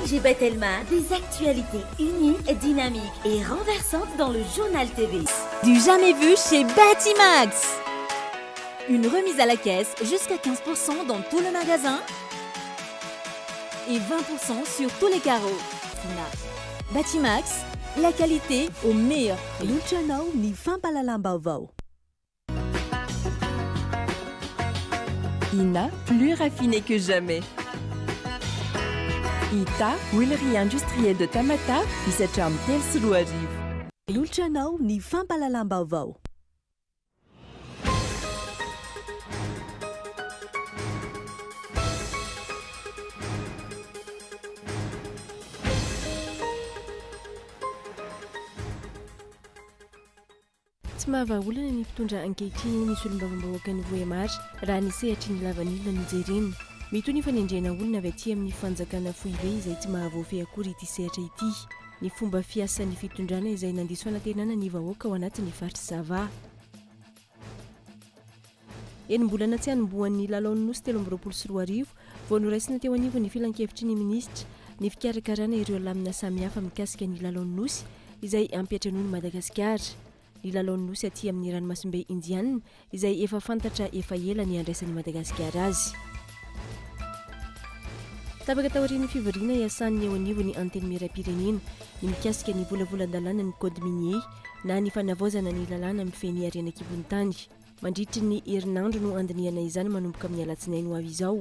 Ange Telma, des actualités uniques, dynamiques et renversantes dans le journal TV. Du jamais vu chez Batimax. Une remise à la caisse jusqu'à 15% dans tout le magasin et 20% sur tous les carreaux. Batimax, la qualité au meilleur prix. Luciano ni Fampalalambao. Ina, plus raffiné que jamais. Ita, huilerie industrielle de Tamata, isacham tel suluajiv. Luciano ni Fampalalambao. Tsy mahavaolana ny mpitondra ankehitriny nisy olombavambahoaka ny voemary raha nisehatra ny lavanila ny jerena. Mito ny fanendrena olona avy aty amin'ny fanjakana foibe izay tsy mahavoafy akory ity sehatra ity. Ny fomba fiasan'ny fitondrana izay nandiso fanantenana ny vahoaka ao anatin'ny faritra Sava. Enim-bolana tsy hanombohan'ny lalaon'ny nosy 2024 vao noraisina teo anivony ny filan-kevitry ny minisitra ny fikarakarana ireo lamina samihafa mikasika ny lalaon'ny nosy izay ampiatrano'ny Madagasikara. Ny lalaon'ny nosy aty amin'ny ranomasimbe indianina izay efa fantatra efa ela ny andraisan'ny Madagasikara azy. Tapaka taorian'ny fivoriana iasan'ny eo anivony anteny miram-pirenena ny mikasika ny volavolan-dalàna ny code minier na ny fanavaozana ny lalàna mifeny ariana kibon-tany. Mandritry ny herinandro no andiniana izany manomboka amin'ny alatsinainy ho avy izao.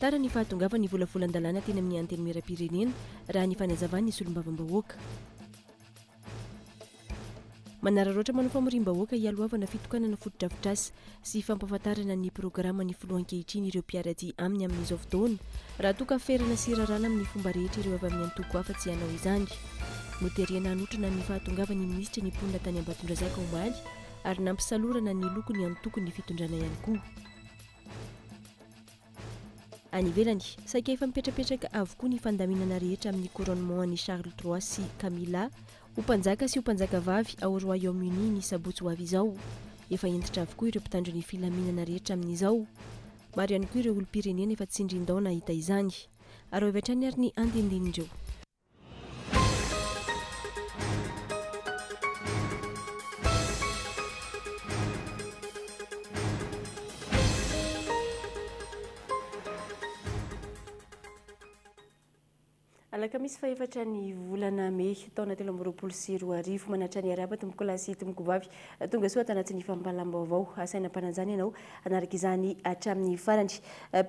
Tara ny fahatongava ny volavolan-dalàna teny amin'ny anteny miram-pirenena raha ny fanazavany ny solombavambahoaka. Manararoatra manao famorim-bahoaka hialohavana fitokanana fotodrafitrasa sy fampahafantarana ny programa ny filoha ankehitriny ireo mpiaraty aminy amin'izao fotoana raha toa ka ferana sy rarana amin'ny fomba rehetra ireo avy amin'ny antoko hafa tsy hanao izany. Noteriana hanotrana ny fahatongavan'ny minisitra ny mponina tany Ambatondrazaka omaly ary nampisalorana ny lokony antokony ny fitondrana ihany koa. Any ivelany, saika efa mipetrapetraka avokoa ny fandaminana rehetra amin'ny couronnement ny Charles III sy Camilla ho mpanjaka sy ho mpanjaka vavy ao Royaume-Uni ny sabotsy ho avy izao. Efa entitra avokoa ireo mpitandro ny filaminana rehetra amin'izao. Maro ihany koa ireo olom-pirenena efa tsindrin-dao nahita izany. Ary avy hatrany ary ny andendinindreo. Alakamisy faefatra ny volana Mey taona 2024 manatra ny araba tomboko lahy sy tomboko vavy tonga soa tanatin'ny fampalambaovao asaina mpananjana ianao anaraka izany hatramin'ny farany.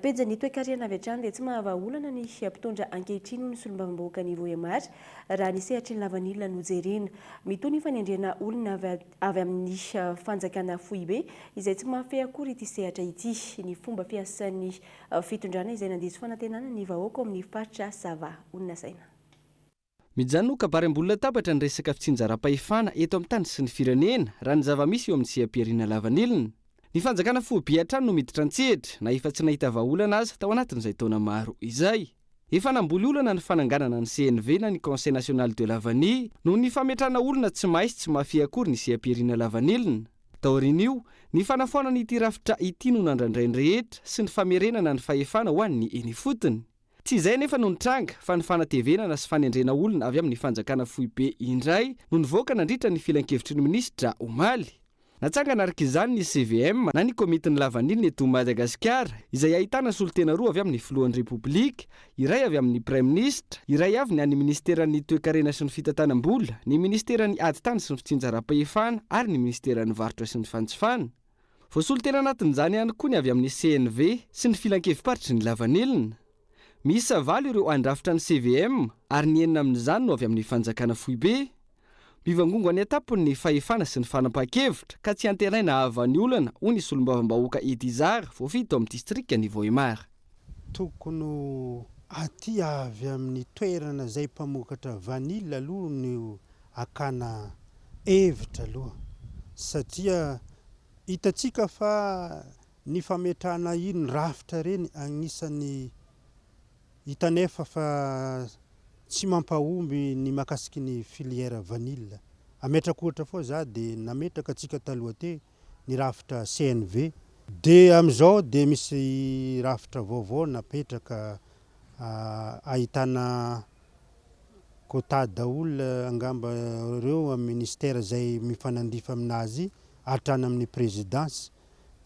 Pejy ny toe-karena avy hatrany dia tsy mahavaolana ny mpitondra ankehitriny ny solombavambahoaka ny voemary raha ny sehatry ny lavanila no jerena. Mito ny fanendrena olona avy amin'ny fanjakana foibe izay tsy mahafehy akory ity sehatra ity. Ny fomba fiasan'ny fitondrana izay nandiso fanantenana ny vahoaka amin'ny faritra Sava. Mijano kabary-mbolona tabatra ny resaka fitsinjaram-pahefana eto amin'ny tany sy ny firenena raha ny zava-misy eo amin'ny seha-piariana lavanilina. Ny fanjakana foibe hatrany no miditra an-tsehatra na efa tsy nahita vahaolana aza tao anatin'izay taona maro izay. Efa namboly olana ny fananganana ny CNV na ny Conseil National de Lavanie noho ny fametrana olona tsy maisy tsy mahafehy akory ny seha-piariana lavanilina. Taorin'io, ny fanafoana n'ity rafitra ity no nandrandrainy rehetra sy ny famerenana ny fahefana ho an'ny eny fotony. Tsy izay nefa no nitranga fa ny fanatevenana sy fanendrena olona avy amin'ny fanjakana foibe indray no nivoaka nandritra ny filan-kevitry ny minisitra omaly. Natsangana araka izany ny CVM na ny komitiny lavanilina eto Madagasikara izay ahitana solotena roa avy amin'ny filohan'ny Repoblika, iray avy amin'ny Prime Ministra, iray avy ny an'ny ministeran'ny toe-karena sy ny fitantanam-bola, ny ministeran'ny adi-tany sy ny fitsinjaram-pahefana ary ny ministeran'ny varotra sy ny fantsifana. Voasolotena anatin'izany ihany koa ny avy amin'ny CNV sy ny filan-kevi-paritry ny lavanilina. Misy valo ireo andrafitra ny CVM ary ny enina amin'izany no avy amin'ny fanjakana foibe. Mivangongo any atapony ny fahefana sy ny fanapahan-kevitra ka tsy anteraina havan'ny olana hoy ny solombavambahoaka Edizara voafito amin'ny distrika ny Voemary. Tokony aty avy amin'ny toerana izay mpamokatra vanila aloha no akana hevitra aloha satria hitatsika fa ny fametrahana iny rafitra reny agnisan'ny hitanefa fa tsy mampahomby ny makasiky ny filière vanille. Ametraka ohatra foa za dia nametraka atsika taloha te ny rafitra CNV. Dia amin'izao dia misy rafitra vaovao napetraka ahitana quota daola angamba reo amin'ny ministère zay mifanandifa aminazy hatrany amin'ny présidence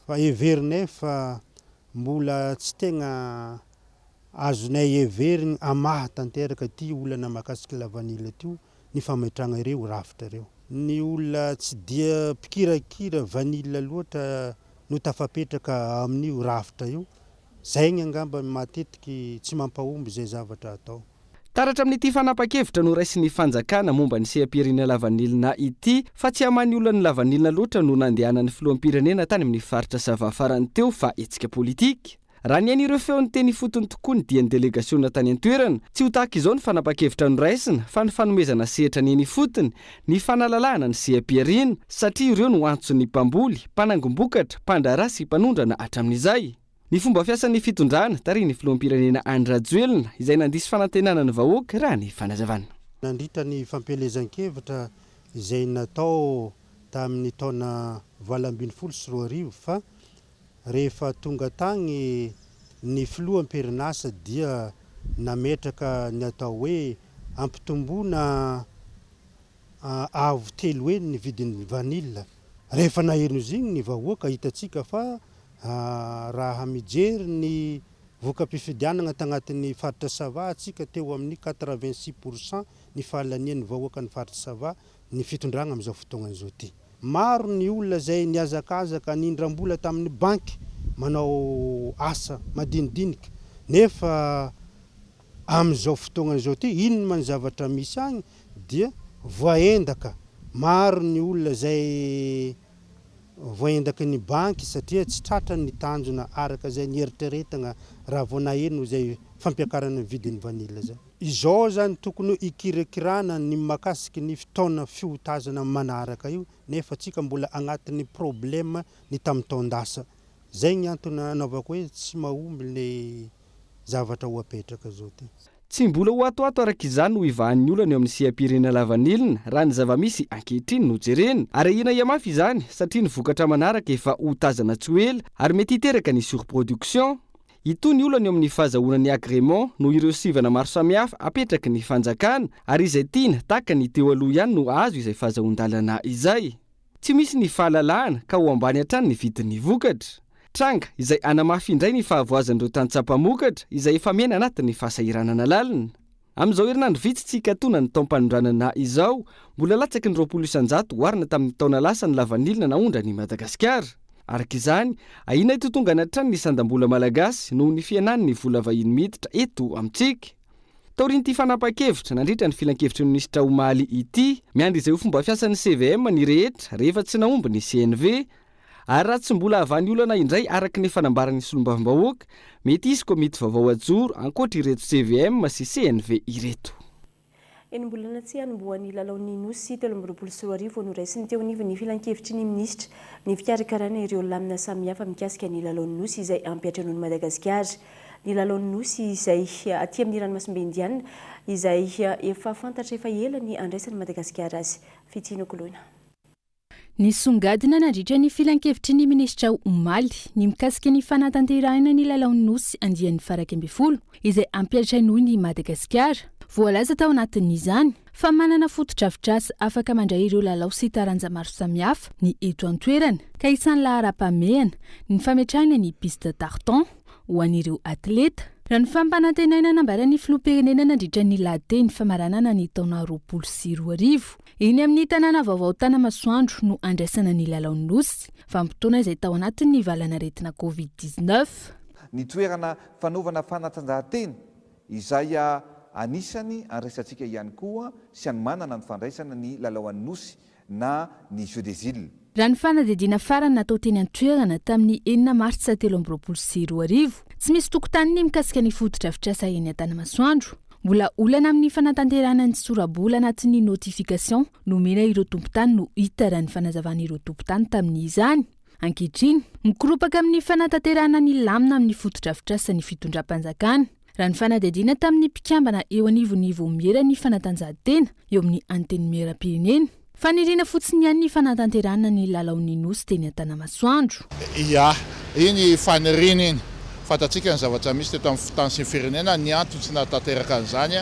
fa everinay fa mbola tsy tegna azonay everiny amaha tanteraka ty olana mahakasiky lavanila tyo ny fametragna ireo rafitra reo. Ny olona tsy dia pikirakira vanila loatra no tafapetraka amin'io rafitra io, zay ny angamba matetiky tsy mampahomby zay zavatra atao. Taratra amin'ity fanapa-kevitra no raisin'ny fanjakana momba ny seha-pirenena lavanilina ity fa tsy hamany olona ny lavanilina loatra no nandehanan'ny filoham-pirenena tany amin'ny faritra Sava farany teo fa etsika politika. Raha ny an'ireo feon'ny teny fotony tokoa ny dian'ny delegasiona tany an-toerana, tsy ho tahaka izao ny fanapa-kevitra noraisina fa ny fanomezana sehatra ny eny fotony, ny fanalalahana ny seha-pirenena satria ireo no antson'ny mpamboly, mpanangom-bokatra, mpandrara sy mpanondrana hatramin'izay. Ny fomba fiasan'ny fitondrana tarihin'ny filoham-pirenena Andry Rajoelina izay nandisy fanantenana ny vahoaka raha ny fanazavana. Nandritra ny fampielezan-kevitra izay natao tamin'ny taona 2024 fa rehefa tonga tagny ny filoham-pirenasa dia nametraka ny atao hoe ampitomboana avo telo eny ny vidin'ny vanilla. Rehefa naheno zigny ny vahoaka hitatsika fa raha mijery ny voka-pifidianana tagnatin'ny faritra Sava atsika teo amin'ny 86% ny fahalanian'ny vahoaka ny faritra Sava ny fitondrana amin'izao fotoagna izao ty. Maro ny olona zay niazakazaka nindram-bola tamin'ny banky manao asa madinidinika nefa amin'izao fotoagna izao ty inona man zavatra misy agny dia voaendaka. Maro ny olona zay voaendaka ny banky satria tsy tratra ny tanjona araka zay ny eritreretagna raha vao naheno zay fampiakarana vidin'ny vanilla zay. Izao zany tokony ikirakirana ny makasiky ny fotoana fiotazana manaraka io nefa tsika mbola agnatin'ny problème ny tamin'ny taondasa. Zay ny antony anaovako hoe tsy mahomby le zavatra ho apetraka zao ty. Tsy mbola ho atoato araka izany no ivahan'ny olana eo amin'ny seha-pirenena lavanilina raha ny zava-misy ankehitriny no jerena ary ina iamafy izany satria ny vokatra manaraka efa ho tazana tsy ho ela ary mety hiteraka ny surproduction. Itony olana eo amin'ny fahazahoana ny agrément no ireo sivana maro samihafa apetraky ny fanjakana ary izay tiana tahaka ny teo aloha ihany no azo izay fahazahoan-dalana izay. Tsy misy ny fahalalahana ka ho ambany hatrany ny vidin'ny vokatra. Tranga izay anamafy indray ny fahavoazan'ireo tantsampamokatra izay efa miaina anatin'ny fahasahiranana lalina. Amin'izao herinandro vitsitsika tona ny taom-panondranana izao, mbola latsaky ny 20 isanjato oharina tamin'ny taona lasa ny lavanilina naondra ny Madagasikara. Araka izany, ahina itotongana hatrany ny sandam-bola malagasy noho ny fianan'ny vola vahiny miditra eto amintsika. Taorian'ity fanapa-kevitra nandritra ny filan-kevitry ny minisitra Omaly ity, miandry izay ho fomba fiasan'ny CVM ny rehetra rehefa tsy naomby ny CNV. Ary raha tsy mbola avany olana indray araka ny fanambaran'ny solombavambahoaka, mety isy komity vaovao ajoro ankoatra ireto CVM sy CNV ireto. Enim-bolana tsy hanombohan'ny lalaon'ny nosy 2024 no raisiny teo anivon'ny filan-kevitry ny minisitra ny fikarakarana ireo lamina samihafa mikasika ny lalaon'ny nosy izay ampiatrano'ny Madagasikara. Ny lalaon'ny nosy izay aty amin'ny ranomasimbe Indiana izay efa fantatra efa ela ny andraisan'ny Madagasikara azy. Fitino Koloina. Ny songadina nandritra ny filan-kevitry ny minisitra Omaly ny mikasika ny fanatanterahana ny lalaon'ny nosy andian'ny farak 12 izay ampiatranoy ny Madagasikara. Voalaza tao anatin'izany fa manana foto-drafitrasa afaka mandray ireo lalao sy taranja maro samihafa ny eto an-toerana ka isan'ny lahara-pameana ny fametrahana ny piste tartan ho an'ireo atleta. Raha ny fampanantenana nambaran'ny filoham-pirenena nandritra ny lateny famaranana ny taona 2024. Iny amin'ny tanàna vaovao Tanamasoandro no andraisana ny lalaon'ny nosy vanim-potoana izay tao anatin'ny valana retina Covid-19. Ny toerana fanaovana fanatanjahantena izay anisany andraisantsika ihany koa sy manana ny fandraisana ny lalaon'ny nosy na ny Jeux des Îles. Raha ny fanadidina farany natao teny an-toerana tamin'ny 9 Martsa 2024 tsy misy tokotany ny mikasika ny foto-drafitrasa eny Tanamasoandro. Mbola olana amin'ny fanatanterahana ny sorabola anatin'ny notification nomena ireo tompon-tany no hita raha ny fanazavana ireo tompon-tany tamin'izany. Ankehitriny, mikoropaka amin'ny fanatanterahana ny lamina amin'ny foto-drafitrasa ny fitondram-panjakana. Raha ny fanadidina tamin'ny mpikambana eo anivon'ny vomiera ny fanatanjahantena eo amin'ny anteny miera-pirenena. Faniriana fotsiny ihany ny fanatanterahana ny lalaon'ny nosy teny Tanamasoandro. Ia, iny faniriana iny fatatsika ny zavatra misy teto amin'ny tany sy ny firenena ny antony tsy natanteraka an'izany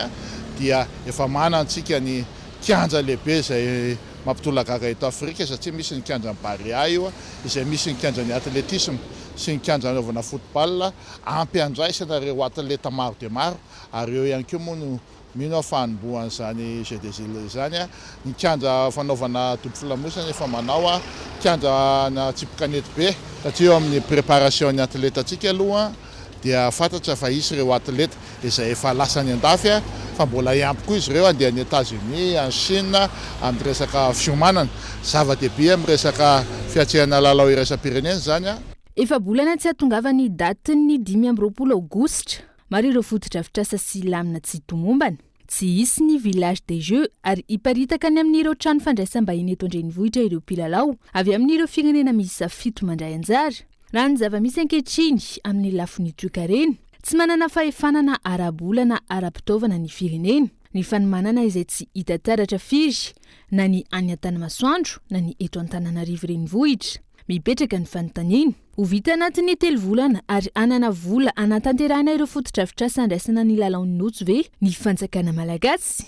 dia efa manantsika ny kianja lehibe izay mampitolagaga eto Afrika satria misy ny kianja ny Barea io izay misy ny kianja ny atletisme sy ny kianja anaovana football ampy andraisana ireo atleta maro dia maro ary eo ihany koa moa no mino fanombohan'izany Jeux des Îles izany ny kianja fanaovana dobo filamosana efa manao kianja na tsipikanety be satria eo amin'ny préparation ny atleta atsika aloha dia fantatra fa isy ireo atleta izay efa lasany andafy fa mbola iampy koa izy ireo andeha any États-Unis, any Chine amin'ny resaka fiomanana zava-dehibe amin'ny resaka fiatsehana lalao iraisam-pirenena zany Efa bolana tsy hatongavany datiny 20 aogositra maro ireo fotodrafitrasa sy lamina tsy tomombana tsy hisy ny village des jeux ary hiparitaka ny amin'ireo trano fandraisam-bahiny eto an-drenivohitra ireo mpilalao avy amin'ireo firenena miisa 7 mandray anjara raha ny zava-misy ankehitriny amin'ny lafiny toekarena tsy manana fahefanana ara-bolana ara-pitaovana ny firenena ny fanomanana izay tsy hita taratra firy na ny any an-tanimasoandro na ny eto Antananarivo renivohitra mipetraka ny fanontaniana ho vita anatin'ny 3 volana ary anana vola anatanterahana ireo fotodrafitrasa andraisana ny lalaon'ny notso ve ny fanjakana malagasy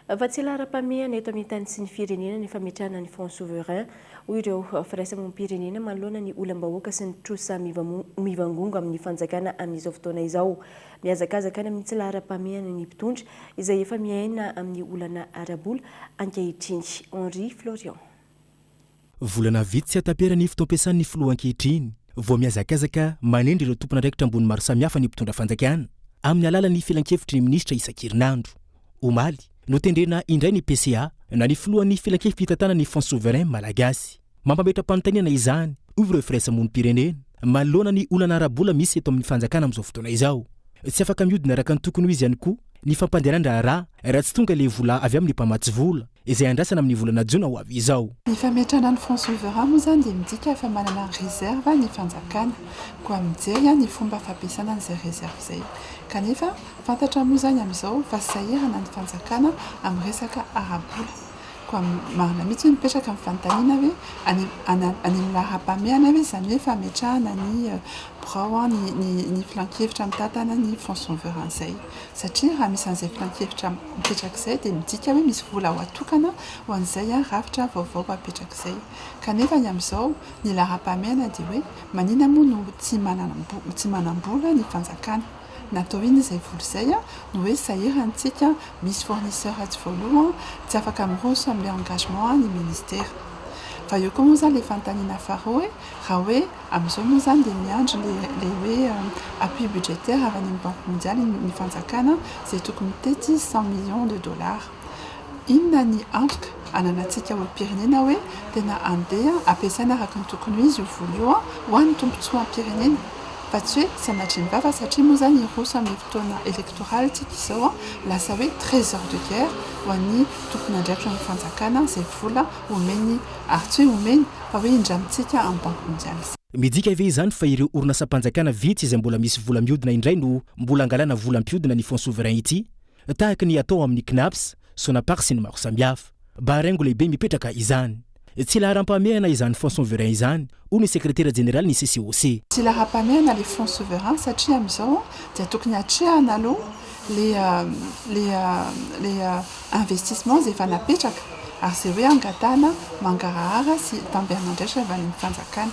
fa tsy lara-pamehana eto amin'ny tany sy ny firenena ny fametrahana ny fonds souverain hoy ireo firaisamonim-pirenena manoloana ny olam-bahoaka sy ny trosa mivangongo amin'ny fanjakana amin'izao fotoana izao miazakazaka any amin'ny tsy lara-pamehana ny mpitondra izay efa miaina amin'ny olana arabola ankehitriny Henri Florian volana vitsy tsy ataperany fotoam-piasan'ny filoha ankehitriny vao miazakazaka manendry ireo tompon'andraikitra ambony maro samihafa ny mpitondra fanjakana amin'ny alalan'ny filan-kevitry ny minisitra isan-kerinandro omaly no tendrena indray ny PCA na ny filohan'ny filan-kevitry hitatana ny fonds souverain malagasy mampametra-panontaniana izany ovy ireo firaisamonim-pirenena manoloana ny olana arabola misy eto amin'ny fanjakana amin'izao fotoana izao tsy afaka miodina araka ny tokony ho izy ihany koa ny fampandehanan-draharaha raha tsy tonga le vola avy amin'ny mpamatsy vola izay andrasana amin'ny volana jona ho avy izao ny fametrana ny fonds souverain moa zany dia midika efa manana réserve ny fanjakana koa mijery ny fomba fampiasana an'izay réserve izay kanefa fantatra moa zany amin'izao fa sahirana ny fanjakana amin'ny resaka arabola koa marina mihitsy mipetraka amin'ny fanontaniana hoe any amin'ny laham-pameana hoe zany hoe fametrahana ny birao ny filan-kevitra mitatana ny fonds souverain izay satria raha misy an'izay filan-kevitra mipetraka izay dia midika hoe misy vola ho atokana ho an'izay rafitra vaovao apetraka izay kanefa ny amin'izao ny laham-pameana dia hoe manina moa no tsy manam-bola ny fanjakana natao iny izay vola izay no hoe sahirantsika misy fournisseur tsy voaloha tsy afaka miroso amin'ny engagement ny ministère fa eo koa moa zany le fanontaniana faro hoe raha hoe amin'izao moa zany dia miandry le hoe appui budgétaire avy any amin'ny banque mondiale ny fanjakana izay tokony mitety 100 millions de dollars inona ny antoka ananantsika ho pirenena hoe tena andeha ampiasaina araka ny tokony ho izy io vola io ho an'ny tompontsoa pirenena fa tsy hoe sanatriny vava satria moa zany iroso amin'ny fotoana électoral tsika izao lasa hoe trésor de guerre ho an'ny tompony andraikitra ny fanjakana izay vola omeny ary tsy hoe omeny fa hoe indramitsika amin'ny banque mondiale midika ve izany fa ireo orinasa-mpanjakana vitsy izay mbola misy vola miodina indray no mbola angalana vola mpiodina ny fonds souverain ity tahaka ny atao amin'ny CNAPS, SONAPAR sy ny maro samihafa barengo lehibe mipetraka izany tsy laharampamehana izany fonds souverain izany hoy ny secrétaire général ny CCOC tsy laharampamehana le fonds souverain satria amin'izao dia tokony hatrehana aloha le investissement izay efa napetraka ary izay hoe angatana mangarahara sy tamberanandraitra avy any fanjakana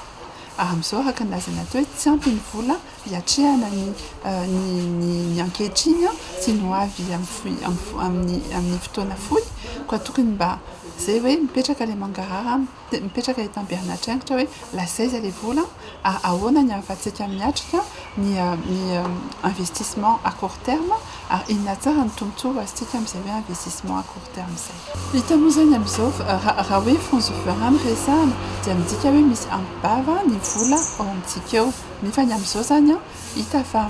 ary amin'izao araka ny lazaina teo hoe tsy ampy ny vola hiatrehana ny ankehitriny sy no avy amin'ny fotoana fohy koa tokony mba zay hoe mipetraka le mangarahara mipetraka itamberana traingitra hoe lasaiza le vola ahoana ny ahafatsika miatrika ny investissement à court terme ary inona tsara ny tombontsoa azitsika amin'izay hoe investissement à court terme izay hita moa zany amin'izao raha hoe fonds souverain resahana dia midika hoe misy ampibava ny vola ao amintsika eo nefa ny amin'izao zany hita fa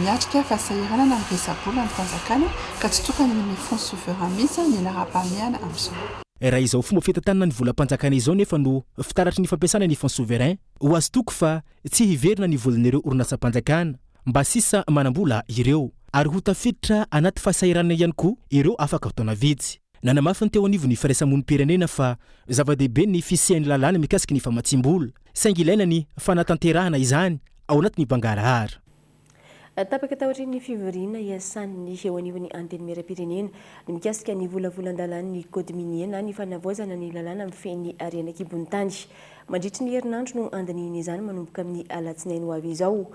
miatrika fa sahirana na miresabola ny fanjakana ka tsy tokany ny fonds souverain mihitsy ny laham-pamehana amin'izao raha izao fomba fitantanana ny volam-panjakana izao nefa no fitaratry ny fampiasana ny fonds souverain ho azo toko fa tsy hiverina ny volan'ireo orinasa-mpanjakana mba sisa manambola ireo ary ho tafiditra anaty fahasahiranana ihany koa ireo afaka fotoana vitsy nanamafy ny teo anivony firaisamonim-pirenena fa zava-dehibe ny fisian'ny lalàna mikasiky ny famatsim-bola saingy ilaina ny fanatanterahana izany ao anatin'ny bangarahara. Tapaka tahotra ny fivoriana iasan'ny eo anivon'ny anteny mera-pirenena ny mikasika ny volavolan-dalàna ny code minier na ny fanavaozana ny lalàna amin'ny feny arena kibon-tany. Mandritry ny herinandro no andininy izany manomboka amin'ny alatsinainy ho avy izao.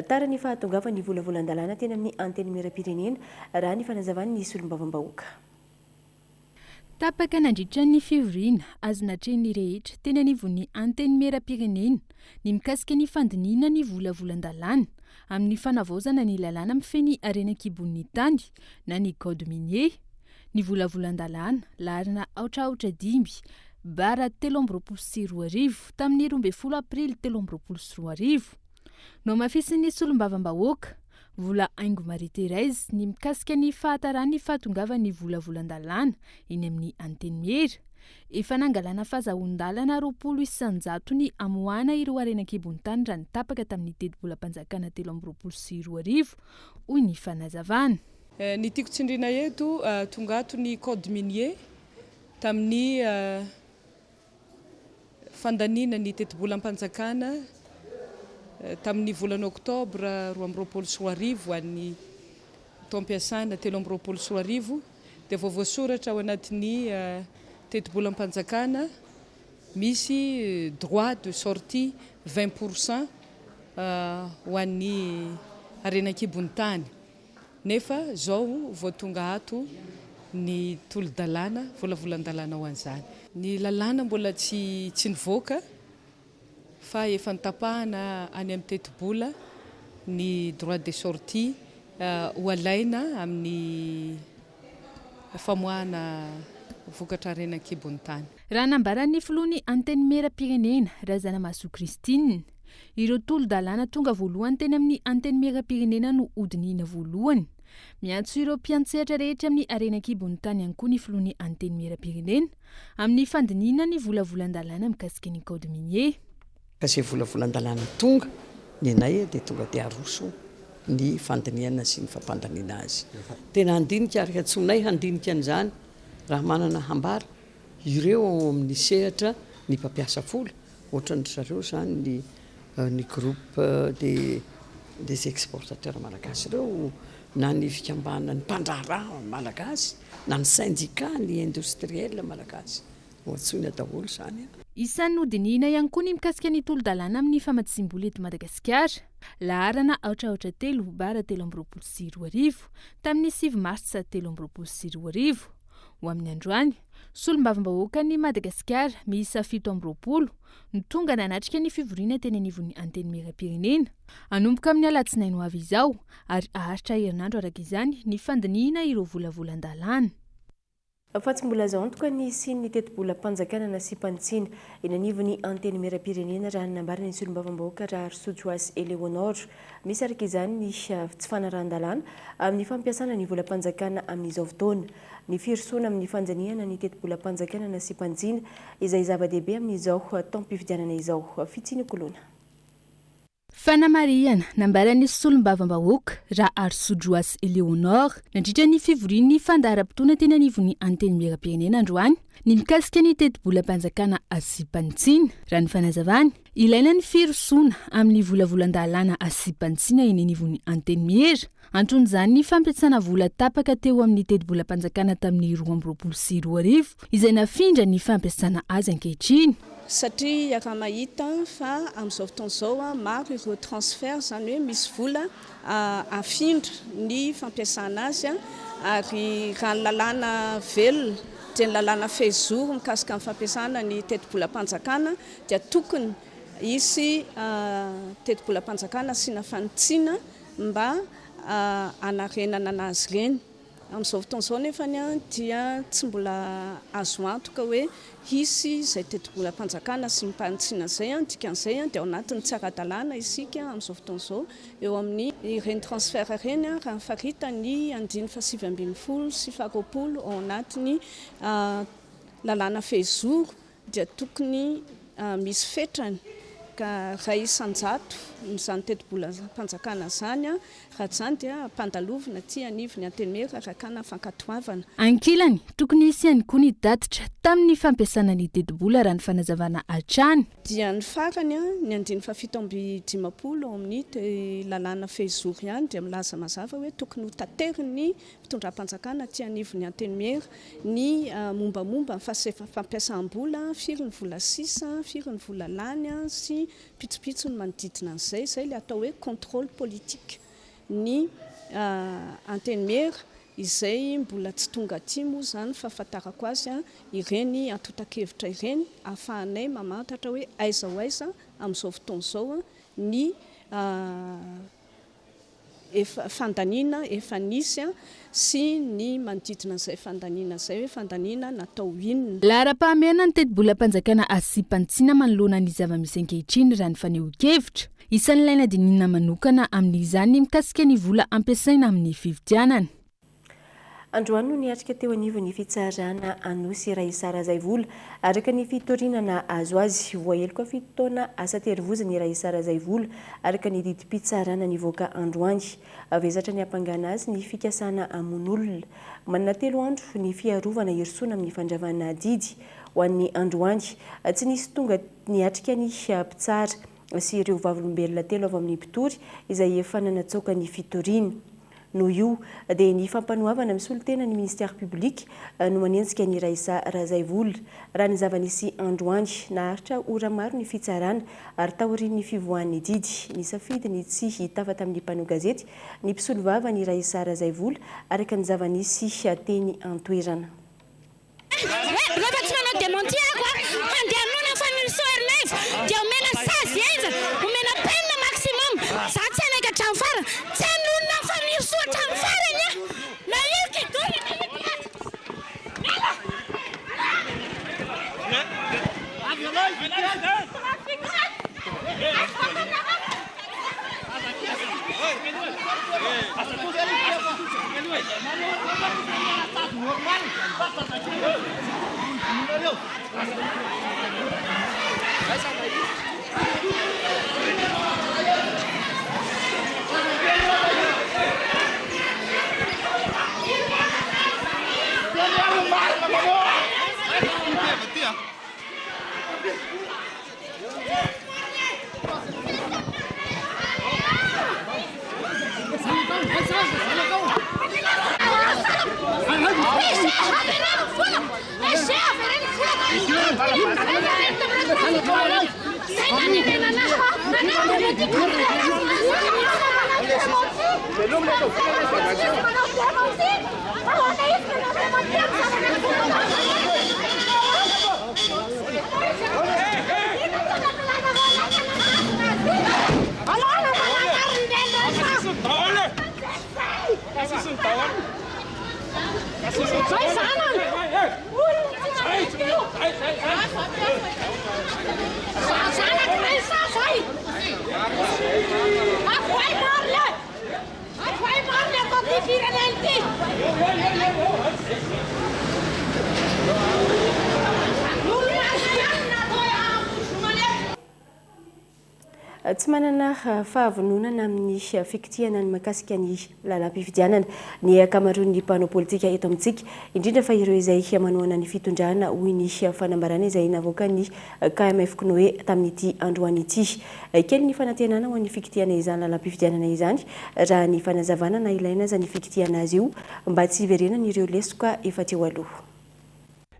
Tara ny fahatongavany volavolan-dalàna teny amin'ny anteny mera-pirenena raha ny fanazavany ny solombavam-bahoaka. Tapaka nandritra ny fivoriana azonatren'ny rehetra teny anivon'ny anteny mera-pirenena ny mikasika ny fandiniana ny volavolan-dalàna amin'ny fanavaozana ny lalàna amin'ny feny arena kibon'ny tany na ny code minier ny volavolan-dalàna larina aotraotra 5 bara 13 tamin'ny 12 aprily 13 no mafisin'ny solombavam-bahoaka vola aingo Marie Thérèse ny mikasika ny fahatarany fahatongavan'ny volavolan-dalàna eny amin'ny anteny mera efa nangalana fahazahoan-dalana 20 isanjato ny amoahana ireo arena kibon-tany raha ny tapaka tamin'ny teti-bolam-panjakana 13 hoy ny fanazavana. Ny tiako tsindriana eto tonga ato ny code minier tamin'ny fandaniana ny teti-bolam-panjakana tamin'ny volana oktobra 2024 an'ny taom-piasana 13 dia voasoratra ao anatin'ny teti-bolam-panjakana misy droit de sortie 20% ho an'ny arena kibon-tany. Nefa zao vao tonga ato ny tolo-dalàna volavolan-dalàna ho an'izany. Ny lalàna mbola tsy nivoaka fa efa nitapahana any amin'ny teti-bola ny droit de sortie ho alaina amin'ny famoahana vokatra arena kibon-tany. Raha nambaran'ny filohan'ny anteny mera-pirenena Razanamaso Christine, ireo tolo-dalàna tonga voalohany teny amin'ny anteny mera-pirenena no odinina voalohany. Miantso ireo mpiantsehatra rehetra amin'ny arena kibon-tany ihany koa ny filohan'ny anteny mera-pirenena amin'ny fandiniana ny volavolan-dalàna mikasika ny code minier. Kasi volavolan-dalàna tonga ny anay dia tonga dia aroso ny fandiniana sy ny fampandaniana azy. Tena handinika ary atsonay handinika an'izany raha manana hambara ireo amin'ny sehatra ny mpampiasa fola ohatra ny zareo zany ny groupe des exportateurs malagasy ireo na ny fikambana ny mpandraharaha malagasy na ny syndicat ny industriel malagasy ohatsona daholo zany. Isan'ny nodinina ihany koa ny mikasika ny tolo-dalàna amin'ny famaditsim-bola eto Madagasikara laharana aotraotra 3 bara 13 tamin'ny 7 marsa 13 ho amin'ny androany solombavam-bahoaka ny Madagasikara miisa 17 ny tonga nanatrika ny fivoriana teny anivon'ny anteny mera-pirenena anomboka amin'ny alatsinainy ho avy izao ary aharitra herinandro araka izany ny fandiniana ireo volavolan-dalàna. Fa tsy mbola azo antoka ny siny teti-bolam-panjakana na Sipantsina eny anivon'ny anteny mera-pirenena raha nambarana ny solombavam-bahoaka raha Arsojoasy Eleonor. Misy araka izany ny tsy fanarahan-dalàna amin'ny fampiasana ny volam-panjakana amin'izao fotoana. Ny firosoana amin'ny fanjaniana ny teti-bolam-panjakana na Sipantsina izay zava-dehibe amin'izao taom-pifidianana izao. Fitsiny kolona. Fanamariana nambaran'ny solombavam-bahoaka raha Arsojoasy Eleonor nandritra ny fivorian'ny fandaharam-potoana teny anivon'ny anteny mera-pirenena androany ny mikasika ny teti-bolam-panjakana Sipantsina raha ny fanazavany ilaina ny firosoana amin'ny volavolan-dalàna Sipantsina eny anivon'ny anteny mera anton'izany ny fampiasana vola tapaka teo amin'ny teti-bolam-panjakana tamin'ny 2022 izay nafindra ny fampiasana azy ankehitriny. Satria aka mahita fa amin'izao fotoan'izao maro ireo transfert zany hoe misy vola afindra ny fampiasana azy ary raha ny lalàna velona dia ny lalàna fehizoro mikasika amin'ny fampiasana ny teti-bolam-panjakana dia tokony isy teti-bolam-panjakana asiana fanitsiana mba anarenana anazy ireny. Amin'izao fotoan'izao nefa dia tsy mbola azo antoka hoe hisy izay teti-bolam-panjakana sy mipanitsiana izay dikan'izay dia ao anatin'ny tsy ara-dalàna isika amin'izao fotoan'izao eo amin'ny ireny transfert ireny raha mifarita ny 720 sy 20 ao anatin'ny lalàna fehizoro dia tokony misy fetrany afaka ray isan-jato nyizany teti-bola mpanjakana zany a raha zany dia mpandalovina ty anivony antenimera rakana fankatoavana. Ankilany tokony isiany koa ny datitra tamin'ny fampiasana ny teti-bola raha ny fanazavana hatrany. Dia ny farany ny 17 amin'ny lalàna fehizoro ihany dia milaza mazava hoe tokony ho tateriny fitondram-panjakana ty anivony antenimera ny mombamomba ny fampiasam-bola, firy ny vola sisa, firy ny vola lany sy pitsopitso ny manodidina an'izay, zay le atao hoe contrôle politique ny antenimera izay mbola tsy tonga aty moa zany fahafantarako azy ireny antotakevitra ireny ahafahanay mamantatra hoe aiza ho aiza amin'izao fotoana izao ny fandaniana efa nisy sy ny manodidina izay fandaniana izay hoe fandaniana natao inona. Lahara-pahamehana ny teti-bola mpanjakana asipantsina manoloana ny zava-misy ankehitriny raha ny fanehoan-kevitra. Isan'ny ilaina dinihana manokana amin'izany mikasika ny vola ampiasaina amin'ny fividianana. Androany no niatrika teo anivon'ny fitsarana Anosy Raisara Zaivola araka ny fitorinana azo azy voaely koa fitoana asa terivozany Raisara Zaivola araka ny didim-pitsarana nivoaka androany avezatra ny ampangana azy ny fikasana amon'olona manana 3 andro ny fiarovana herisona amin'ny fandravana didy ho an'ny androany tsy nisy tonga niatrika ny mpitsara sy ireo vavolombelona 3 avy amin'ny Pitory izay efa nanatsoaka ny fitoriana. No io dia ny fampanoavana misolitena ny ministère public no manenjika ny Raisara Zaivola raha ny zava-nisy androany naharitra ora maro ny fitsarana ary taorian'ny fivoahan'ny didy ny safidy ny tsy hitafata amin'ny mpanao gazety ny mpisolo vava ny Raisara Zaivola araka ny zava-nisy teny antoerana. Tsy manana fahavononana amin'ny fikitiana ny makasika ny lalam-pifidianana ny akamaroan'ny mpanao politika eto amintsika indrindra fa ireo izay manoana ny fitondrana hoy ny fanambarana izay navoaka ny KMF Knoe tamin'ity androany ity. Kely ny fanantenana ho an'ny fikitiana izany lalam-pifidianana izany raha ny fanazavana na ilaina aza ny fikitiana azy io mba tsy hiverenana ireo lesoka efa teo aloha.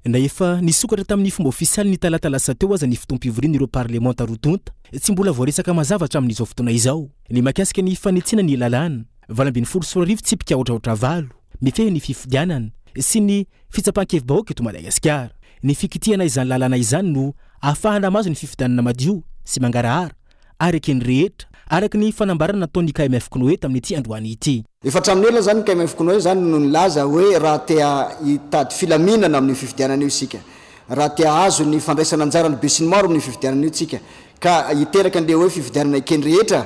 Na efa nisokatra tamin'ny fomba ofisialy ny talatalasa teo aza ny fotoam-pivoriana ireo parlemanta rotonta tsy mbola voaresaka mazavatra amin'izao fotoana izao ny makasika ny fanetsina ny lalàna 24 tsipika ohatraohatra valo mifehy ny fifidianana sy ny fitsapan-kevim-bahoaka eto Madagasikara ny fikitiana izany lalàna izany no ahafahana mazo ny fifidianana madio sy mangarahara araka ny rehetra araka ny fanambarana nataon'ny KMF Knoe tamin'ity androany ity. Efa hatramin'ela zany KMF Knoe zany no nilaza hoe raha tia hitady filaminana amin'ny fifidianana io isika, raha tia azo ny fandraisana anjarany be sy ny maro amin'ny fifidianana io isika ka hiteraka an'le hoe fifidianana ekeny rehetra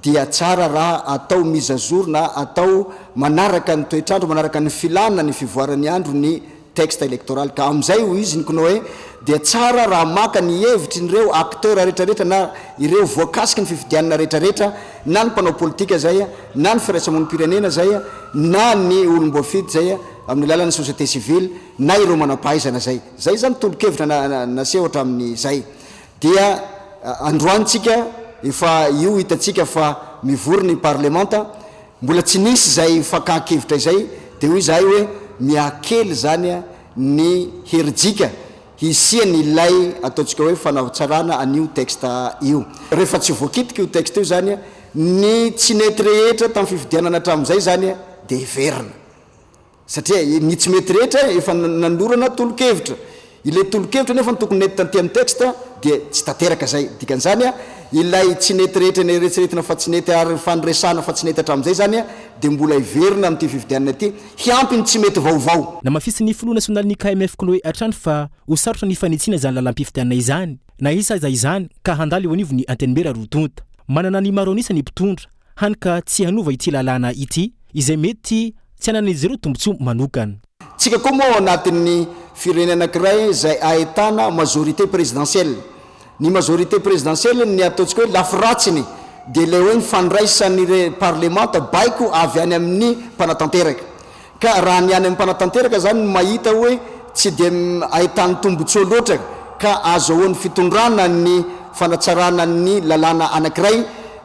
dia tsara raha atao mizazoro na atao manaraka ny toetrandro manaraka ny filana ny fivoarany andro ny texte électoral ka am'izay ho izy nykonao hoe dia tsara raha maka ny hevitry nyreo acteur rehetrarehetra na ireo voakasiky ny fifidianana rehetrarehetra na ny mpanao politika zay na ny firaisamon'nym-pirenena zay na ny olomboafidy zay amin'ny lalan'ny société civile na ireo manam-pahaizana zay zany tolo-kevitra nasehotra amin'izay dia androanytsika efa io hitatsika fa mivory ny parlementa mbola tsy nisy zay fakahakevitra izay de hoy zahay hoe miakely zany ny herijika hisiany ilay ataontsika hoe fanaotsarana an'io texte io rehefa tsy voakitika io texte io zany ny tsy mety rehetra tamin'ny fifidianana hatramin'izay zany de everina satria ny tsy mety rehetra efa nandorana tolo-kevitra ilay tolo-kevitra nefa tokony nety tanty amin'ny texte dia tsy tanteraka zay dikan'izany ilay tsy nety rehetra ny eretreretina fa tsy nety ary fanoresana fa tsy nety hatramin'izay zany de mbola iverina amin'ity fifidianana ity hiampy ny tsy mety vaovao na mafisy ny filoha nasionalin'ny KMF konoe atrany fa ho sarotra ny fanitsina zany lalam-pifidianana izany na isa za izany ka handalo eo anivony antenimera rotonta manana ny maro anisa ny mpitondra hany ka tsy hanova ity lalàna ity izay mety tsy hanan'izy ireo tombontsoa manokana tsika koa moa anatin'ny firenena anankiray zay ahitana majorité présidentielle ny majorité présidentielle ny ataontsika hoe lafiratsiny de le hoe nyfandraisan'ny parlementa baiko avy any amin'ny mpanatanteraka ka raha ny any amin'ny mpanatanteraka zany ny mahita hoe tsy de ahitany tombotsoa loatra ka azahoan'ny fitondrana ny fanatsarana ny lalàna anankiray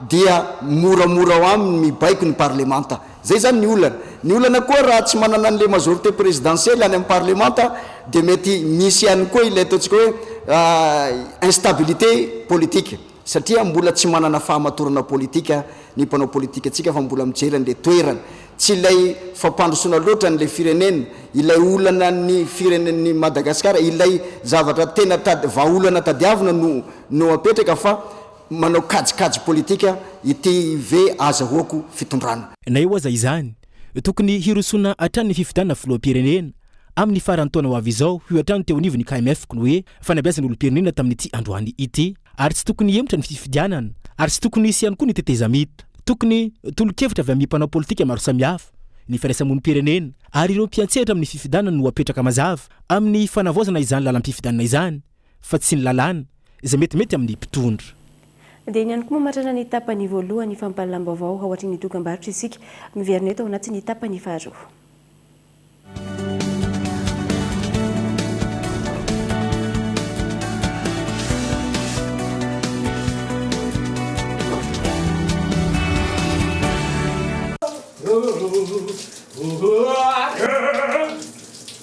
dia moramora ho aminy mibaiko ny parlementa zay zany ny olana koa raha tsy manana an'le majorité présidentielle any amin'ny parlementa de mety misy ihany koa ilay ataontsika hoe instabilité politique satria mbola tsy manana fahamatorana politika ny mpanao politika atsika fa mbola mijery an'le toerana tsy ilay fampandrosoana loatra n'le firenena ilay olana ny firenen'ny Madagasikara ilay zavatra tena vaolana tadiavina no apetraka fa manao kajikajy politika ity ve azahoako fitondrana na eo aza izany tokony hirosona hatrany ny fifidianana filoham-pirenena amin'ny farany taona ho avy izao ho hatrany teo anivony KMF kono hoe fanabeazany olom-pirenena tamin'ity androany ity ary tsy tokony emotra ny fifidianana ary tsy tokony isy ihany koa ny tetezamita tokony tolo-kevitra avy amin'ny mpanao politika maro samihafa ny firaisamon'nym-pirenena ary ireo mpiantsehatra amin'ny fifidianana no apetraka mazava amin'ny fanavaozana izany lalam-pifidianana izany fa tsy ny lalàna izay metimety amin'ny mpitondra dia ny ihany koa mamarana ny tapany voalohany fampahalam-baovao ao atriny dokam-barotra isika miverina eto ao anatin'ny tapany faharoa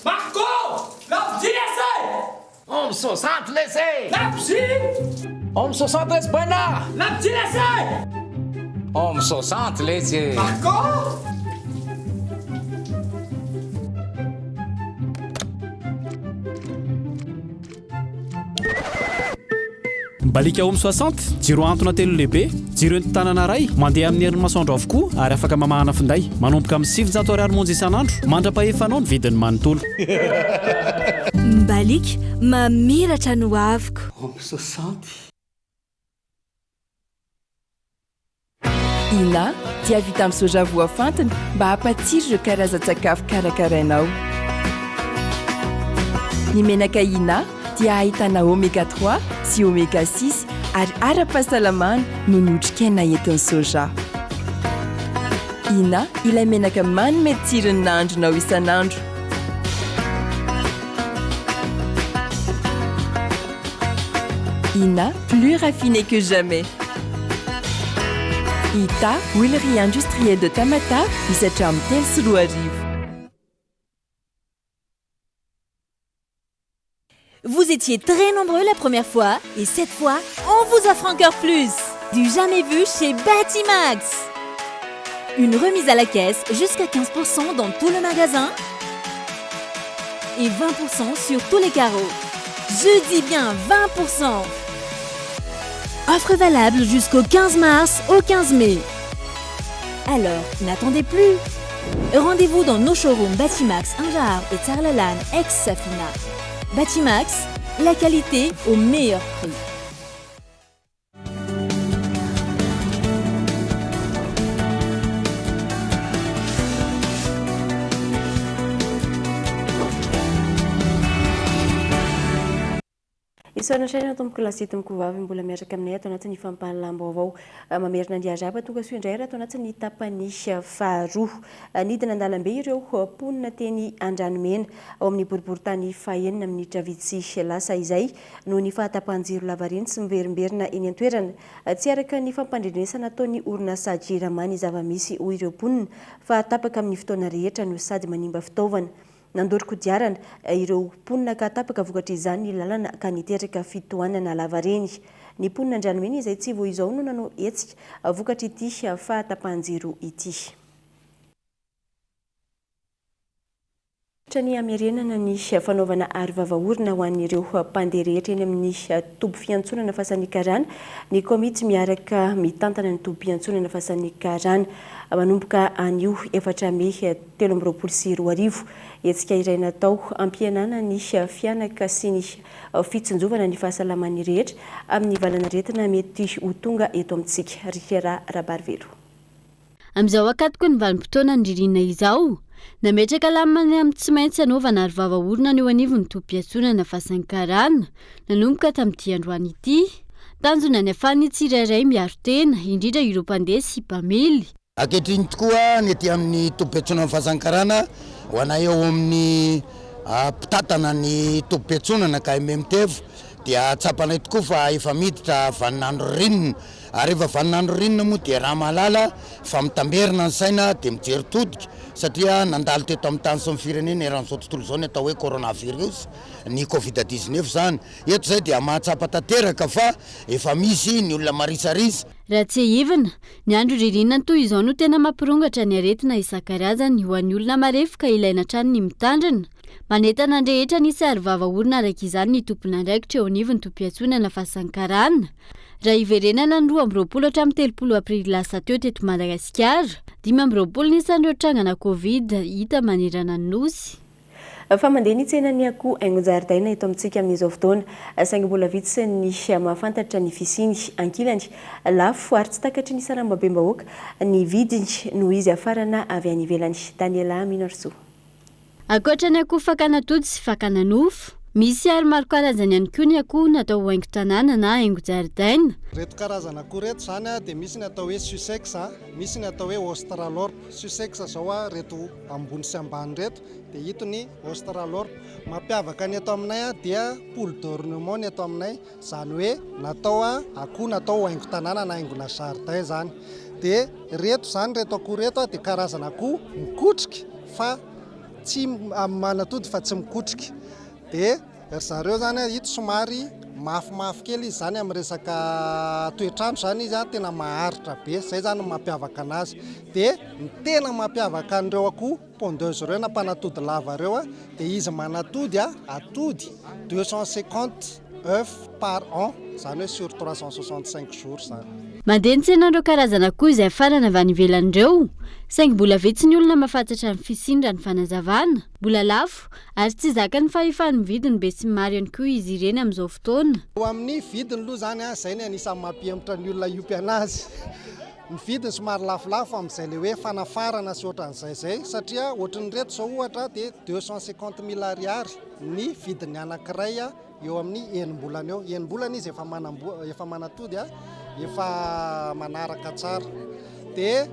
Marco! Lapsi laissez! On me 60 laissez! Lapsi! On me 60 laisse Brenna! Lapsi laissez! On me 60 laissez! Marco! Balika Home 60 jiro antona telo lehibe jiro entanana ray mandeha amin'ny herin'ny masoandro avokoa ary afaka mamahana finday manomboka amin'ny 700 ariary monja isan'andro mandra-pahefanao ny vidiny manontolo Mbalik mamiratra no avoko Home 60 Ina dia vita amin'ny soja voafantina mba hampatsiro ireo karazan-tsakafo karakarainao ny menaka Ina dia ahitana oméga 3 sy oméga 6 ary ara-pahasalamana no ny otrikaina entin'ny soja. Ina ilay menaka manome tsirony nahandronao isan'andro. Ina plus raffiné que jamais. Ita, huilerie industrielle de Tamata, misatra amin'ny telo sy roa arivo. Vous étiez très nombreux la première fois et cette fois, on vous offre encore plus. Du jamais vu chez Batimax. Une remise à la caisse jusqu'à 15% dans tout le magasin et 20% sur tous les carreaux. Je dis bien 20%. Offre valable jusqu'au 15 mars au 15 mai. Alors, n'attendez plus. Rendez-vous dans nos showrooms Batimax, Anjar et Tsarlalan, ex-Safina. Batimax, la qualité au meilleur prix. Isaonatraina tomboky lasy tomboky vavy mbola miaraka aminay ato anatin'ny fampahalam-baovao mamerina andiazaba tonga soa indray raha ato anatin'ny tapany faharoa nidina andalambe ireo ponina teny Andranomena ao amin'ny boriboritany fahaenina minitra vitsy lasa izay no ny fahatapahan-jiro lavareny sy miverimberina eny an-toerana tsy araka ny fampandrenesana ataon'ny orinasa JIRAMA ny zava-misy hoy ireo ponina fa tapaka amin'ny fotoana rehetra no sady manimba fitaovana. Nandoro kodiarana ireo ponina ka tapaka vokatra izany ny lalana ka niteraka fitohanana lavareny. Ny ponina Andranomena izay tsy voa izao no nanao hetsika vokatra ity fahatapahan-jiro ity. Ny amerenana ny fanaovana arivavaorina ho an'ireo mpandeha rehetra eny amin'ny tobo fiantsonana fasan'ny karana ny komity miaraka mitantana ny tobo fiantsonana fasan'ny karana manomboka anio 4 Mey 2024 hetsika iray natao ampihenana ny fianaka sy ny fitsinjovana ny fahasalaman'ny rehetra amin'ny valanaretina mety ho tonga eto amintsika Richera Rabarivelo. Amin'izao akatoko ny vanim-potoana ny ririnina izao nametraka lamany amin'ny tsy maintsy anaovana arivavaorina ny eo anivon'ny tobo fiantsonana fasan'ny karana nanomboka tamin'ity androany ity tanjona ny afan'ny tsirairay miaro tena indrindra ireo mpandeha sy mpamily. Ankehitriny tokoa ny ety amin'ny tobo fiantsonana fasan'ny karana ho ana eo amin'ny mpitatana ny tobo fiantsonana ka MMTV dia tsapanay tokoa fa efa miditra vaninandro rinina ary efa vaninandro rinina moa dia raha mahalala fa mitamberina ny saina dia mijery todika satria nandalo teto amin'ny tany sy ny firenena eran'izao tontolo izao ny atao hoe coronavirus ny Covid-19 zany eto izay dia mahatsapa tanteraka fa efa misy ny olona marisarisa. Raha tsy ivana ny andro ririnina toy izao no tena mampirongatra ny aretina isan-karazany ho an'ny olona marefo ka ilaina hatrany ny mitandrina. Manentana ny rehetra nisy arivavaorina araka izany ny tompona andraikitra eo anivon'ny tobo fiantsonana fasan'ny karana. Raha iverenana ny 20 hatramin'ny 30 aprily lasa teo teto Madagasikara 20 nisan'ireo trangana Covid hita manerana ny nosy. Fa mandeha ny tsena ny akoho haingon-jaridaina eto amintsika amin'izao fotoana saingy mbola vitsy ny mahafantatra ny fisiny ankilany lafo ary tsy takatry ny sarambabem-bahoaka ny vidiny noho izy afarana avy any ivelany. Daniela Minarso. Ankoatra ny akoho fakana atody sy fakana nofo misy ary maro karazany ihany koa ny akoho natao haingo tanàna na haingo-jaridaina. Reto karazana akoho reto zany dia misy ny atao hoe Sussex, misy ny atao hoe Australorp. Sussex zao reto ambony sy ambany reto dia hito ny Australorp. Mampiavaka ny eto aminay dia poule d'ornement ny eto aminay, zany hoe natao akoho natao haingo tanàna na haingona jardin zany. Dia reto zany reto akoho reto dia karazana akoho mikotrika fa tsy manatody fa tsy mikotrika. Dia zareo zany hito somary mafimafy kely izy zany amin'ny resaka toetrandro zany izy tena maharitra be, zay zany mampiavaka anazy. Dia ny tena mampiavaka an'ireo akoho pondeuse ireo na mpanatody lava ireo dia izy manatody atody 250 œufs par an, zany hoe sur 365 jours zany. Mandeha ny tsenan'ireo karazana akoho izay afarana avy any ivelan'ireo saingy mbola vetsy ny olona mahafantatra ny fisindra ny fanazavana mbola lafo ary tsy zakany fa efa ny vidiny be sy maro ihany koa izy ireny amin'izao fotoana. Eo amin'ny vidiny aloha zany zay ny anisan'ny mampihemotra ny olona iompy anazy. Ny vidiny somary lafolafo amin'izay le hoe fanafarana sy ohatran'izay zay satria ohatran'ny reto zao ohatra dia 250 000 ariary ny vidiny anankiray eo amin'ny enim-bolana eo. Enim-bolana izy efa manatody efa manaraka tsara. Dia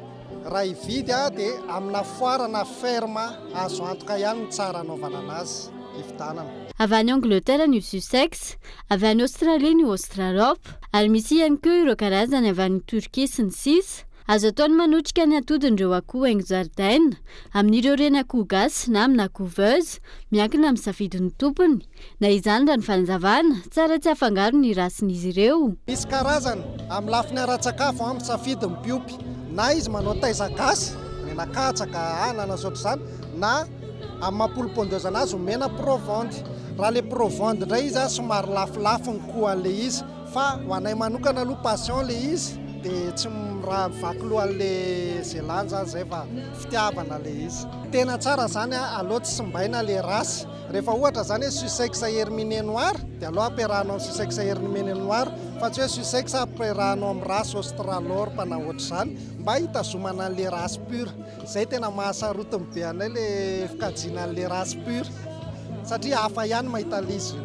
raha ividy dia amina foara na ferma azo antoka ihany ny tsara anaovana anazy ividanana. Avy any Angleterre ny Sussex, avy any Australie ny Australorp, ary misy ihany koa ireo karazany avy any Turquie sy ny sisa. Azo ataony manotrika ny atodin'ireo akoho haingo-jaridaina amin'ireo reny akoho gasy na amina couveuse miankina amin'ny safidin'ny tompony na izany raha ny fanazavana tsara tsy afangaro ny rasin'izy ireo. Misy karazany amin'ny lafiny ara-tsakafo amin'ny safidin'ny mpiompy na izy manao taiza gasy menakatsaka na sotr'izany na amin'ny mampolo pondeuse anazy omena provende. Raha le provende indray izy somary lafolafo ny koa an'le izy fa ho anay manokana aloha passion le izy dia tsy raha vaky lohan'le zay zany zay fa fitiavana le izy. Tena tsara zany aloha tsy simbaina le rasy. Rehefa ohatra zany hoe Sussex Herminé Noir dia aloha ampiarahanao amin'ny Sussex Herminé Noir fa tsy hoe Sussex ampiarahanao amin'ny rasy Australorp na ohatr'izany mba hitazomana an'le rasy pure. Zay tena mahasarotiny be anay le fikajiana an'le rasy pure satria hafa ihany mahita izy.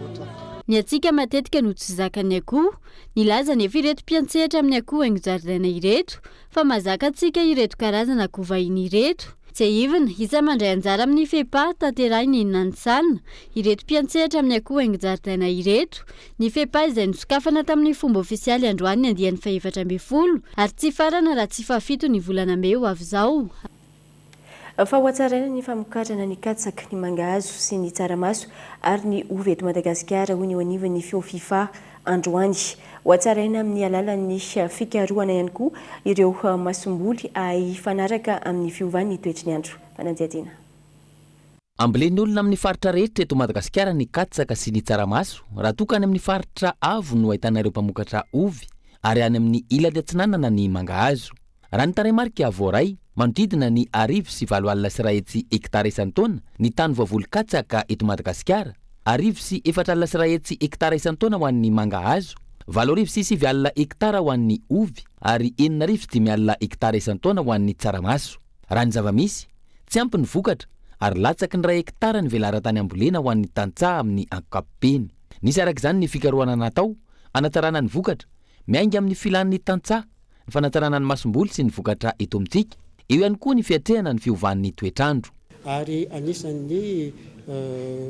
Ny atsika matetika no tsy zakany akoho, nilaza nefa ireto mpiantsehatra amin'ny akoho haingo zaridaina ireto fa mazaka antsika ireto karazana akoho vahiny ireto. Tsy ivina isa mandray anjara amin'ny fepa tanterahiny nanitsanina ireto mpiantsehatra amin'ny akoho haingo zaridaina ireto. Ny fepa izay nosokafana tamin'ny fomba ofisialy androany andiany fa 7 ary tsy farana raha tsy fafito ny volana May ho avy izao. Fa ho atsaraina ny famokarana ny katsaka, ny mangahazo sy ny tsaramaso ary ny ovy eto Madagasikara hoy ny anivon'ny FIFA androany. Ho atsaraina amin'ny alalan'ny fikarohana ihany koa ireo masomboly hifanaraka amin'ny fiovan'ny toetry ny andro. Fananjadiana. Ambilen'ny olona amin'ny faritra rehetra eto Madagasikara ny katsaka sy ny tsaramaso raha tokany amin'ny faritra avo no ahitanareo mpamokatra ovy ary any amin'ny ilany atsinanana ny mangahazo. Raha ny taremarika voaray manodidina ny 4,7 hektara isan-taona ny tany voavoly katsaka eto Madagasikara, 4,7 hektara isan-taona ho an'ny mangahazo, 8,7 hektara ho an'ny ovy ary 4,5 hektara isan-taona ho an'ny tsaramaso. Raha ny zavamisy tsy ampy ny vokatra ary latsaky ny 2 hektara ny velaran-tany ambolena ho an'ny tantsaha amin'ny ankapobeny. Nisy arak'izany ny fikarohana natao anatarana ny vokatra miainga amin'ny filan'ny tantsaha, ny fanatarana ny masomboly sy ny vokatra eto amintsika. Eo ihany koa ny fiatrehana ny fiovan'ny toetrandro. Ary anisan'ny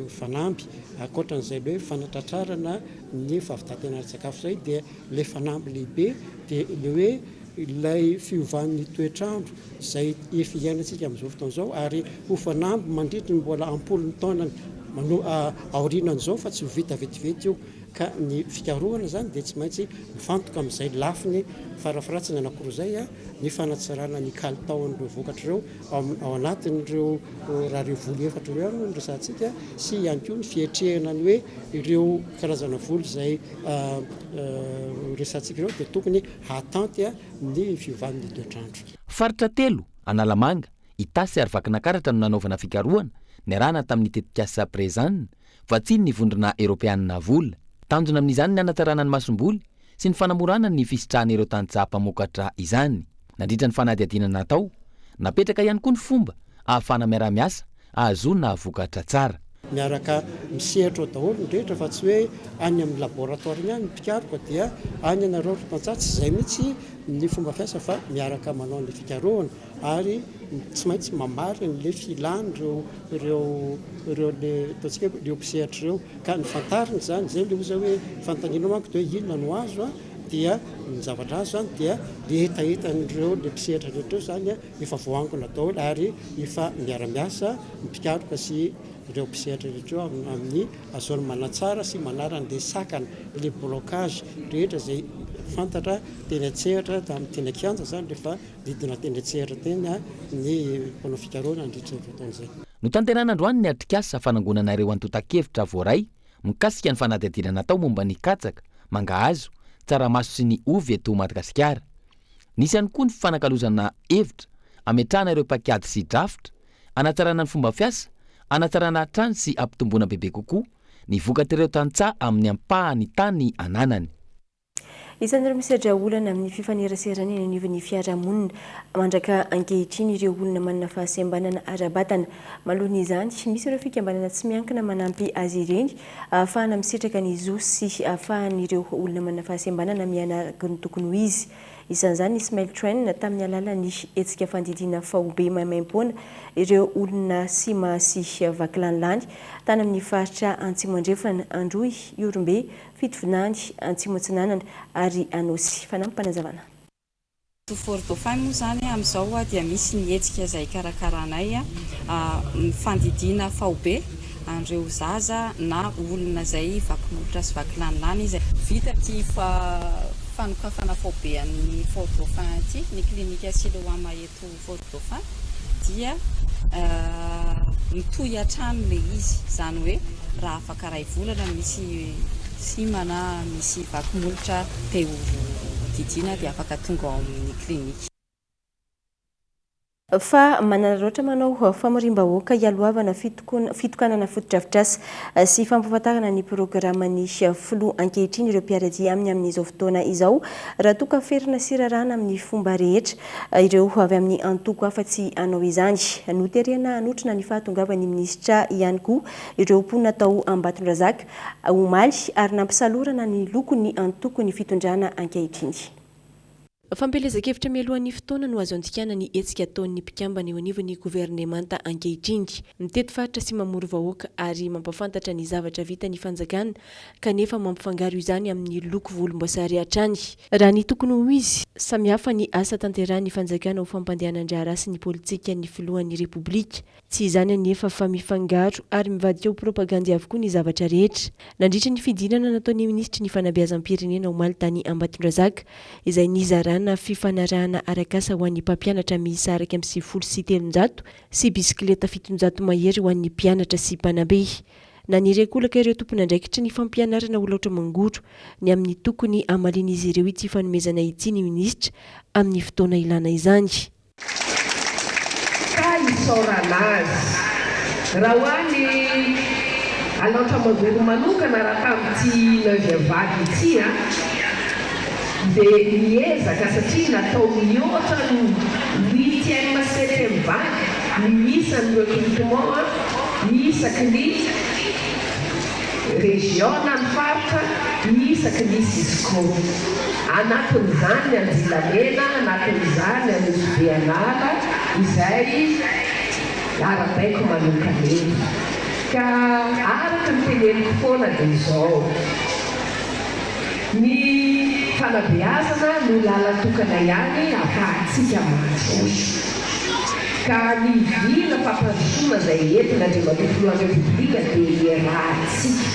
fanampy ankoatran'izay hoe fanatratrarana ny fahavitatana sakafo izay dia le fanampy lehibe dia le hoe ilay fiovan'ny toetrandro izay efa iainantsika amin'izao fotoana izao ary ho fanampy mandritra mbola ampolony taona aorianan'izao fa tsy ho vita vetivety io. Ka ny fikarohana zany dia tsy maintsy mifantoka amin'izay lafiny farafaratsiny anankiroa izay ny fanatsarana ny kalitaon'ireo vokatra ireo ao anatin'ireo raha ireo voly efatra ireo no resantsika sy ihany koa ny fietrehana ny hoe ireo karazana voly izay resantsika ireo dia tokony hatanty ny fiovan'ny toetrandro. Faritra 3 Analamanga, Itasy ary Vakinakaratra no nanaovana fikarohana niarahana tamin'ny tetikasa Prezanina vatsiny ny vondrona Eropeanina vola. Tanjona amin'izany ny anatarana ny masomboly sy ny fanamorana ny fisitrahana ireo tantsaha mpamokatra izany. Nandritra ny fanadihadiana natao, napetraka ihany koa ny fomba ahafana miara-miasa ahazona vokatra tsara. Miaraka misehatra ao daholo ny rehetra fa tsy hoe any amin'ny laboratoire ihany ny mpikaroka dia any anareo tantsaha tsy izay mihitsy ny fomba fiasa fa miaraka manao ny fikarohana ary tsy maintsy mamarina le filany ireo le ataontsika ireo mpisehatra ireo ka ny fantarina zany zay le oza hoe fantaniana manko dia hoe inona no azo dia ny zavatra azo zany dia etaetan'ireo le mpisehatra rehetra zany efa voangona daholo ary efa miara-miasa ny mpikaroka sy ireo mpisehatra rehetra amin'ny azony manatsara sy manarana sakana le blocage rehetra zay fantatra teny atsehatra tamin'ny teny akianja zany rehefa didina teny atsehatra teny ny mpanao fikarohana andritra fotoan'izay. No tanterana androany ny atrikasa fanangonana ireo antotan-kevitra voaray mikasika ny fanadihadiana natao momba ny katsaka, mangahazo, tsaramaso sy ny ovy eto Madagasikara. Nisy ihany koa ny fanakalozana hevitra ametrahana ireo pakiady sy drafitra, anatsarana ny fomba fiasa, anatsarana trano sy ampitomboana bebe kokoa ny vokatra ireo tantsaha amin'ny ampahany tany ananany. Isan'ireo misedra olana amin'ny fifaneraserana eny anivon'ny fiarahamonina mandraka ankehitriny ireo olona manana fahasembanana ara-batana. Malohany izany, misy ireo fikambanana tsy miankina manampy azy ireny ahafahana misitraka ny zo sy ahafahan'ireo olona manana fahasembanana mianaraka ny tokony ho izy. Isan'izany Ismail Train tamin'ny alalan'ny hetsika fandidiana fahobe maimaim-poana ireo olona sima sy vakilanilany tany amin'ny faritra Antsimo Andrefana, Androy, Iorombe, Fitovinany, Antsimo Atsinanana ary Anosy. Fanampanazavana. Fort Dauphin moa zany amin'izao dia misy ny hetsika izay karakaranay fandidiana fahobe andreo zaza na olona izay vakimolotra sy vakilanilany izay vita ty fanokafana fahobe amin'ny Fort Dauphin ty ny klinika Siloama eto Fort Dauphin dia mitohy hatrany le izy zany hoe raha afaka ray volana misy simana misy vakimolotra te ho didiana dia afaka tonga ao amin'ny klinika. fa manararaoatra manao famorim-bahoaka hialoavana fitokanana fotodrafitrasa sy fampahafantarana ny programany filoha ankehitriny ireo mpiaradia amin'izao fotoana izao raha toka ferina sirarana amin'ny fomba rehetra ireo avy amin'ny antoko afa-tsy anao izany noterena anotrina ny fahatongavan'ny minisitra ihany koa ireo mponina tao Ambatondrazaka omaly ary nampisalorana ny lokony antoko ny fitondrana ankehitriny. Fampelezan-kevitra mialohan'ny fotoana no azo andikana ny hetsika ataon'ny mpikambana eo anivon'ny governemanta ankehitriny mitety faritra sy mamory vahoaka ary mampafantatra ny zavatra vita ny fanjakana kanefa mampifangaro izany amin'ny loko volomboasary hatrany raha ny tokony ho izy samihafa ny asa tanterahan'ny fanjakana ho fampandehanan-draharaha sy ny politika ny filohan'ny repoblika tsy izany anefa fa mifangaro ary mivadika ho propagandy avokoa ny zavatra rehetra nandritra ny fidinana nataon'ny ministry ny fanabeazam-pirenena omaly tany Ambatondrazaka izay nizarana fifanarahana arakasa ho an'ny mpampianatra miisa araka amin'ny 700 sy bisikileta 700 mahery ho an'ny mpianatra sy mpanabe na nirekolaka ireo tompona andraikitra ny fampianarana ho laotra mangoro ny amin'ny tokony amaliana izy ireo ity fanomezana ity ny ministra amin'ny fotoana ilana izany. Ka isaorana azy raha hoany alaotra mangoro manokana raha tamin'ity naviavady ity dia miezaka satria natao mihoatra no 8e septembre ny isan'ny recrutement isaky ny région na ny faritra isaky ny Cisco anatin'izany ny Anjilamena anatin'izany ny Beanala izay arabaiko manokana ka araka ny teneniko foana dia izao ny fanabeazana no lalatokana ihany afahantsika mahazoso ka ny vila fampandrosoana izay entina dia matontoloan'ny repoblika dia rahatsika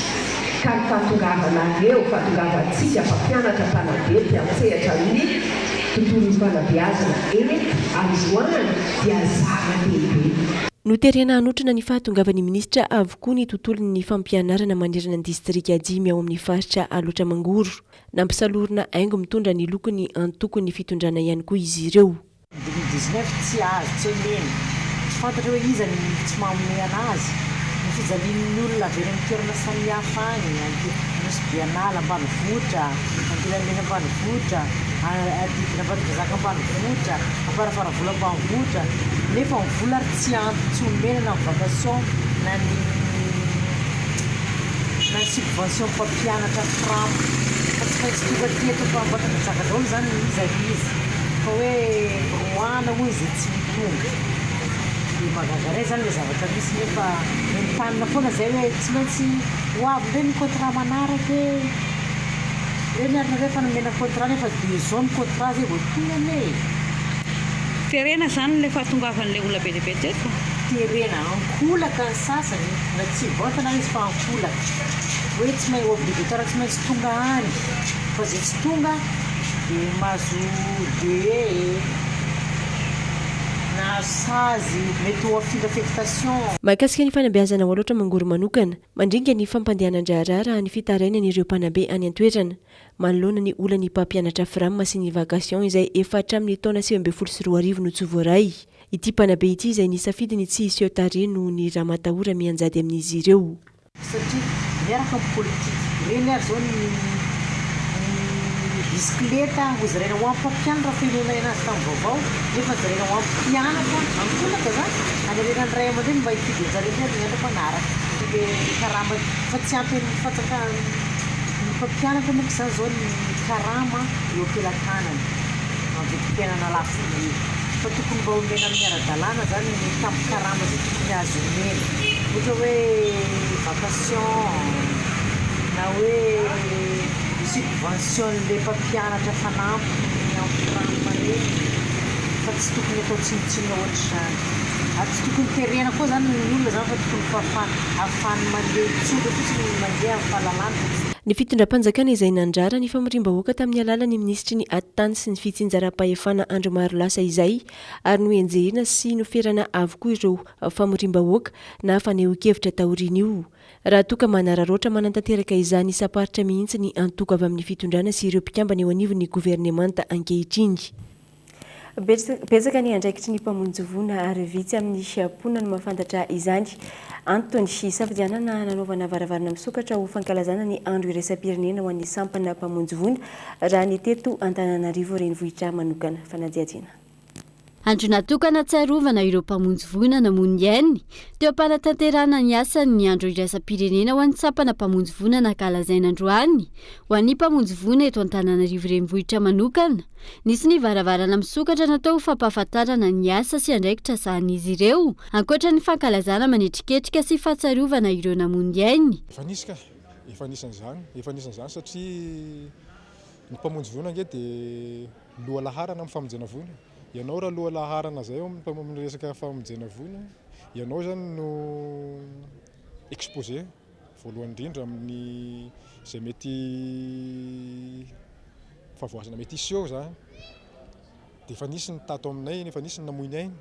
ka ny fahatongavana ireo fahatongavantsika mpampianatra mpanabe mpiantsehatra amin'ny tontolon'ny fanabeazana androany dia zava-dehibe. Noterena anotrana ny fahatongavan'ny ministra avokoa ny tontolon'ny fampianarana manerana ny distrika 5 ao amin'ny faritra aloatra mangoro nampisalorina aingo mitondra ny lokony antoko ny fitondrana ihany koa izy ireo. 2019 tsy azo tsy omena tsy fantatra hoe iza ny tsy manomena anazy ny fijalian'ny olona avy amin'ny toerana samihafa any nosy Bianala ambanivohitra Andilamena ambanivohitra adidina Ambatondrazaka ambanivohitra Amparafara-vola ambanivohitra nefa ny vola ary tsy ampy tsy omena na vacation na ny subvention mpampianatra franc fa tsy maintsy tonga teto fa Ambatondrazaka daholo zany izy fa hoe roana hoy izay tsy mitonga dia magagaray zany le zavatra misy nefa mitanina foana zay hoe tsy maintsy ho avy ndray ny contrat manaraka hoe miarina rehefa nomena contrat nefa 2 ans ny contrat zay vao tonga ane terena zany le fahatongavan'ilay olona be lehibe teto terena ankolaka ny sasany na tsy vantana izy fa ankolaka hoe tsy mahay obligatoire tsy maintsy tonga any fa zay tsy tonga dia mahazo de na sazy mety ho afila affectation. Mahakasika ny fanabeazana ho aloatra mangoro manokana mandringa ny fampandehanan-draharaha raha ny fitarainan'ireo mpanabe any an-toerana manoloana ny olany mpampianatra frama sy ny vacation izay efa hatramin'ny taona 2024 no tsy voaray ity mpanabe ity izay nisafidiny tsy hisy eo tare no ny raha matahora mianjady amin'izy ireo satria miaraka amin'ny politika ireny ary zao ny bisikileta ho zaraina ho ampampianatra filona anazy tamin'ny vaovao nefa zaraina ho ampampianatra ankolaka zany anarena ny ray aman-dreny mba hifidy anjareny ny andro manaraka dia karama fa tsy ampy ny fatsaka ny mpampianatra moka zany zao ny karama eo ampelantanany ampiam-piainana lafo fa tokony mba omena amin'ny ara-dalàna zany ny tamin'ny karama zay tokony azo omena ohatra hoe vacation na hoe subvention le mpampianatra fanampy amin'ny frama reny fa tsy tokony atao tsinotsinona ohatra zany ary tsy tokony terena koa zany ny olona zany fa tokony afahany mandeha tsotra fotsiny mandeha amin'ny fahalalàna. Ny fitondram-panjakana izay nandrara ny famorim-bahoaka tamin'ny alalan'ny ministry ny atitany sy ny fitsinjaram-pahefana andro maro lasa izay ary noenjehina sy noferana avokoa ireo famorim-bahoaka na faneho-kevitra taoriana io raha toka manararoatra manantanteraka izany isaparitra mihitsy ny antoka avy amin'ny fitondrana sy ireo mpikambana eo anivon'ny governemanta ankehitriny. betsaka ny andraikitry ny mpamonjy-voina ary vitsy amin'ny siaponina no mahafantatra izany. Antony safidianana nanaovana varavarana misokatra ho fankalazana ny andro iraisam-pirenena ho an'ny sampana mpamonjy-voina raha ny teto Antananarivo renivohitra manokana. Fanadiadiana. Andro natokana tsarovana ireo mpamonjy voina namonjy ainy teo am-panatanterahana ny asan'ny andro iraisam-pirenena ho an'ny sampana mpamonjy voina nakalazaina androany ho an'ny mpamonjy voina eto Antananarivo renivohitra manokana. Nisy ny varavarana misokatra natao fampahafantarana ny asa sy andraikitra sahan'izy ireo ankoatra ny fankalazana manetriketrika sy fahatsarovana ireo namonjy ainy. Efa nisan'izany satria ny mpamonjy voina nge dia loha laharana amin'ny famonjena voina. Ianao raha loha laharana zay amin'ny resaka famonjena voina, ianao zany no exposé voalohany indrindra amin'ny izay mety favoasana mety iseho zany. Dia efa nisy ny tato aminay, efa nisy ny namoiny ainy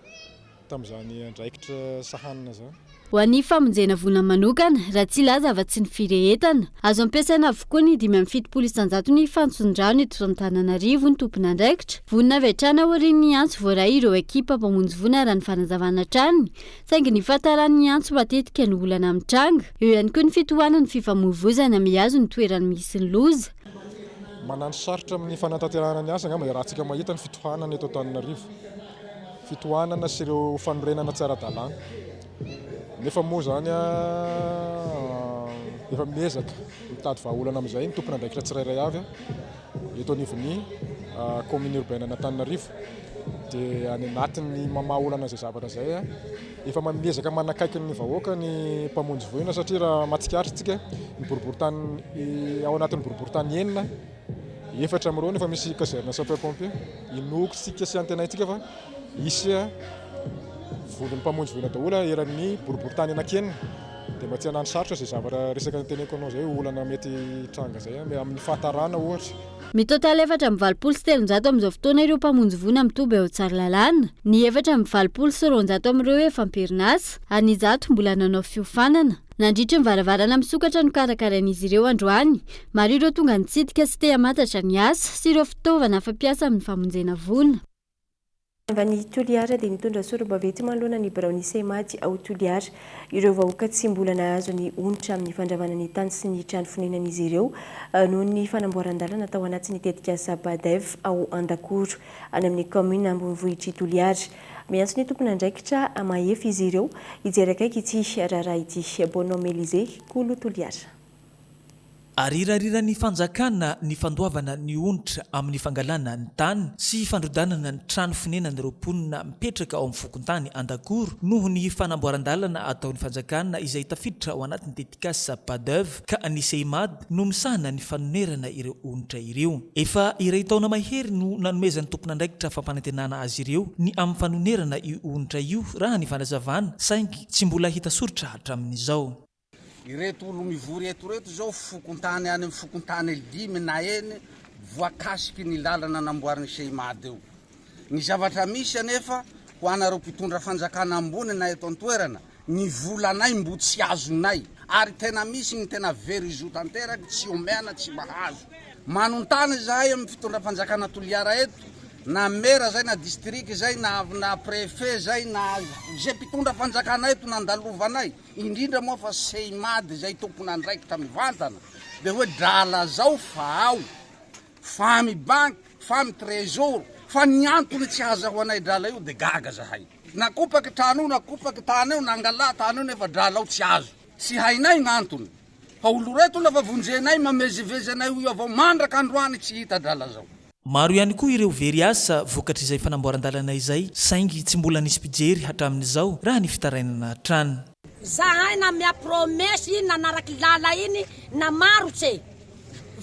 tamin'izany andraikitra sahanina zany. Ho an'ny famonjena voina manokana raha tsy laza afa-tsy ny firehetana azo ampiasaina avokoa ny 570 ny fantsondrano eto Antananarivo ny tompona andraikitra. Vonina avy hatrany aorian'ny antso voaray ireo ekipa mpamonjy voina raha ny fanazavana trany saingy ny fahatarany antso matetika ny olana amin'ny tranga. Eo ihany koa ny fitohanany fifamoivoizana mihazo ny toerany misy ny loza. Manano sarotra amin'ny fanatanterahana ny asa ngamba raha antsika mahita ny fitohanana eto Antananarivo. Fitohanana sy ireo fanorenana tsara-dalàna. Nefa moa zany efa miezaka mitady vahaolana amin'izay ny tompona andraikitra tsirairay avy eto anivon'ny commune urbaine Antananarivo. Dia any anatin'ny mamaha-olana izay zavatra izay efa miezaka manakaiky ny vahoaka ny mpamonjy voina satria raha mahatsikaritra tsika ny boriboritany ao anatin'ny boriboritany enina efatra amin'ireo efa misy caserna sapeur-pompier inokotsika sy antenaitsika fa isy volon'ny mpamonjy voina daholo eran'ny boriboritany anakenina. Dia mba tsy hanano sarotra izay zavatra resaka teneko anao zay olana mety tranga zay amin'ny fahatarana ohatra. Mitotala 4,700 amin'izao fotoana ireo mpamonjy voina mitoby ao Tsaralalàna. Ny 4,700 amin'ireo efa amperinasa ary ny 100 mbola nanao fiofanana. Nandritra ny varavarana misokatra no karakarain'izy ireo androany. Maro ireo tonga nitsidika sy te hamantatra ny asa sy ireo fitaovana fampiasa amin'ny famonjena voina. Ny Toliara dia nitondra soro-bavety manoloana ny Biraony Semady ao Toliara. Ireo vahoaka tsy mbola nahazo ny onitra amin'ny fandravana ny tany sy ny trano fonenan'izy ireo noho ny fanamboaran-dalana tao anatin'ny tetika Sabadev ao Andakoro any amin'ny commune Ambonivohitra Toliara. Miantso ny tompona andraikitra mahefy izy ireo hijery akaiky ity raharaha ity. Bonhomme Élisée, Kolo Toliara. Arirarira ny fanjakana ny fandoavana ny onitra amin'ny fangalana ny tany sy fandrodanana ny trano fonenan'ireo mponina mipetraka ao amin'ny fokon-tany Andakoro noho ny fanamboaran-dalana ataon'ny fanjakana izay tafiditra ao anatin'ny tetika Sabadev ka ny Semady no misahana ny fanonerana ireo onitra ireo. Efa iray taona mahery no nanomezan'ny tompona andraikitra fampanantenana azy ireo ny amin'ny fanonerana io onitra io raha ny fanazavana saingy tsy mbola hita soritra hatramin'izao. Ireto olo mivory eto reto zao fokontany any amin'ny fokontany limy na eny voakasiky ny lalana namboariny Semady eo. Ny zavatra misy anefa ho anareo mpitondra fanjakana ambony na eto antoerana ny volanay mbo tsy azonay ary tena misy ny tena very zo tanteraky tsy omeana tsy mahazo. Manontany zahay amin'ny fitondra fanjakana Toliara eto na mera zay na district zay na préfet zay na zay mpitondra fanjakana eto nandalovanay indrindra moa fa Semady zay tompona andraikitra mivantana dia hoe drala zao fa ao fa mi banque fa mi trésor fa ny antony tsy azahoanay drala io dia gaga zahay. Nakopaky trano io nakopaky tany io nangala tany io nefa drala io tsy azo tsy hainay gn'antony fa olo reto lafa vonjenay mamezivezy anay io avao mandraka androany tsy hita drala zao. Maro ihany koa ireo very asa vokatra izay fanamboaran-dalana izay saingy tsy mbola nisy mpijery hatramin'izao raha ny fitarainana trano. Zahay na mia promesy iny nanaraky lala iny na marotse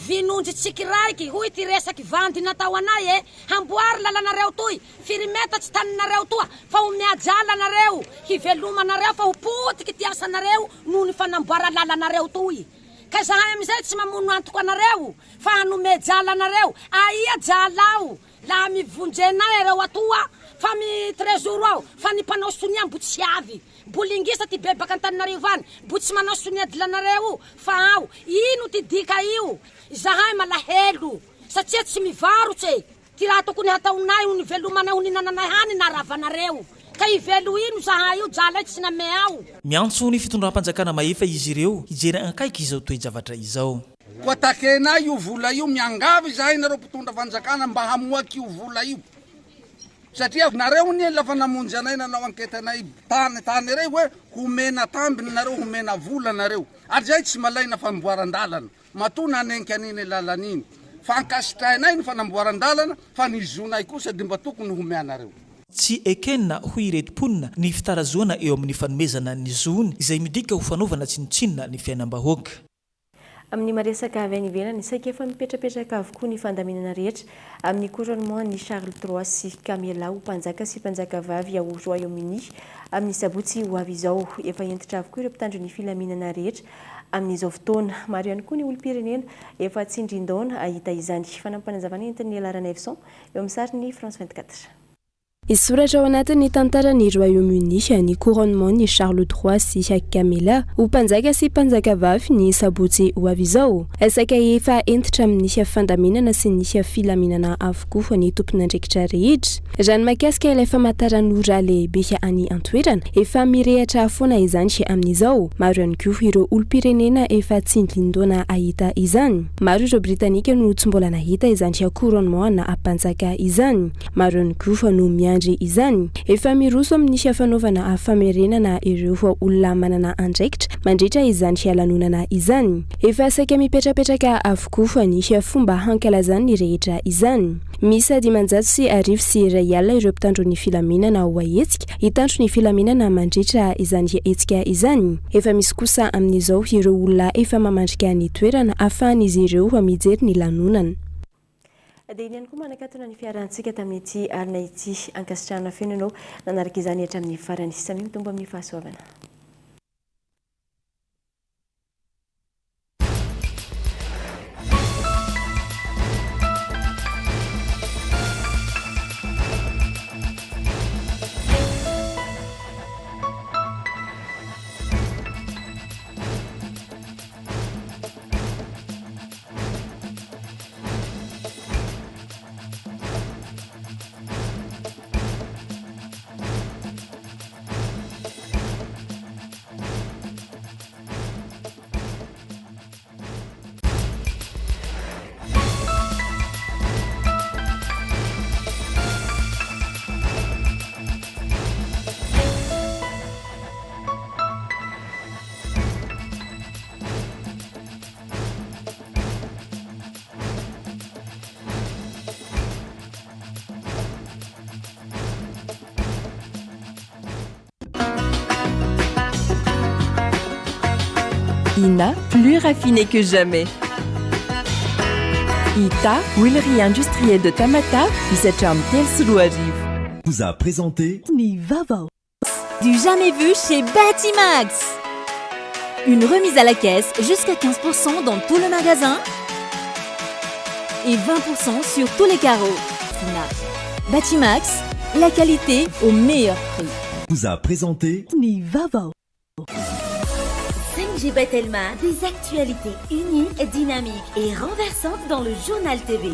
vinonjy tsikiraiky hoy ty resaky vandy natao anay hamboary lalanareo toy firimeta tsy taninareo toa fa omea jala nareo hivelomanareo fa ho potiky ty asanareo noho ny fanamboara lalanareo toy. Ka zahay amizay tsy mamono antoko anareo fa hanome jala anareo aia jala ao la mivonjenay areo atoa fa mi trésor ao fa ny mpanao sonia mbo tsy avy bolingisa ty bebaka Antananarivo any mbo tsy manao sonia dilanareo fa ao ino ty dika io zahay malahelo satria tsy mivarotse ty raha tokony hataonay ho ny velomana ho ninananay hany na ravanareo ka ivelo ino zahay io jala tsy name ao miantso ny fitondram-panjakana maefa izy ireo hijery ankaiky izao toe-javatra izao koa takenay io vola io miangavy zahay nareo mpitondra fanjakana mba hamoaky io vola io satria nareo ny lafa namonjy anay nanao anketanay tany rey hoe homena tambiny nareo homena vola nareo ary zay tsy malaina famboaran-dalana matona anenky aniny lalan'iny fankasitrainay ny fanamboaran-dalana fa nizonay kosa de mba tokony homeanareo tsy ekenina ho iretim-ponina ny fitarazoana eo amin'ny fanomezana ny zony izay midika ho fanaovana tsinotsinona ny fiainam-bahoaka amin'ny maresaka avy any ivelany saika efa mipetrapetraka avokoa ny fandaminana rehetra amin'ny couronnement ny Charles III sy Camilla ho mpanjaka sy mpanjaka vavy ao Royaume-Uni amin'ny sabotsy ho avy izao efa entitra avokoa ireo mpitandro ny filaminana rehetra amin'izao fotoana maro ihany koa ny olom-pirenena efa tsindrin-daona ahita izany fanampanazavana entin'ny alarana Evson eo amin'ny sariny France 24 Isoratra ao anatin'ny tantaran'ny Royaume-Uni ny couronnement ny Charles III sy Camilla ho mpanjaka sy mpanjaka vavy ny sabotsy ho avy izao. Saika efa entitra amin'ny fandaminana sy ny filaminana avokoa ny tompon'andraikitra rehetra. Raha ny mahakasika ilay famantaran'ora lehibe any an-toerana efa mirehatra foana izany amin'izao. Maro ihany koa ireo olom-pirenena efa tsindrin-daona ahita izany. Maro ireo Britanika no tsy mbola nahita izany couronnement na mpanjaka izany. Maro ihany koa no izany efa miroso amin'ny fanaovana famerenana ireo olona manana andraikitra mandritra izany lanonana izany efa saika mipetrapetraka avokoa ny fomba hankalazany rehetra izany misy dimanjato sy arivo sy iray alina ireo mpitandro ny filaminana ho ahetsika hitandro ny filaminana mandritra izany hetsika izany efa misy kosa amin'izao ireo olona efa mamandrika ny toerana ahafahan'izy ireo mijery ny lanonana. Dia ihany koa manakatona ny fiarantsika tamin'ity alina ity ankasitrahana feno ianao nanaraka izany hatramin'ny farany samy mitombo amin'ny fahasoavana. INA, plus raffiné que jamais. ITA, huilerie industrielle de Tamata, Isacham Telsuluariv. Vous a présenté Nivavo. Du jamais vu chez Batimax. Une remise à la caisse jusqu'à 15% dans tout le magasin et 20% sur tous les carreaux. Batimax, la qualité au meilleur prix. Vous a présenté Nivavo. 5G Batelma, des actualités unies, dynamiques et renversantes dans le journal TV.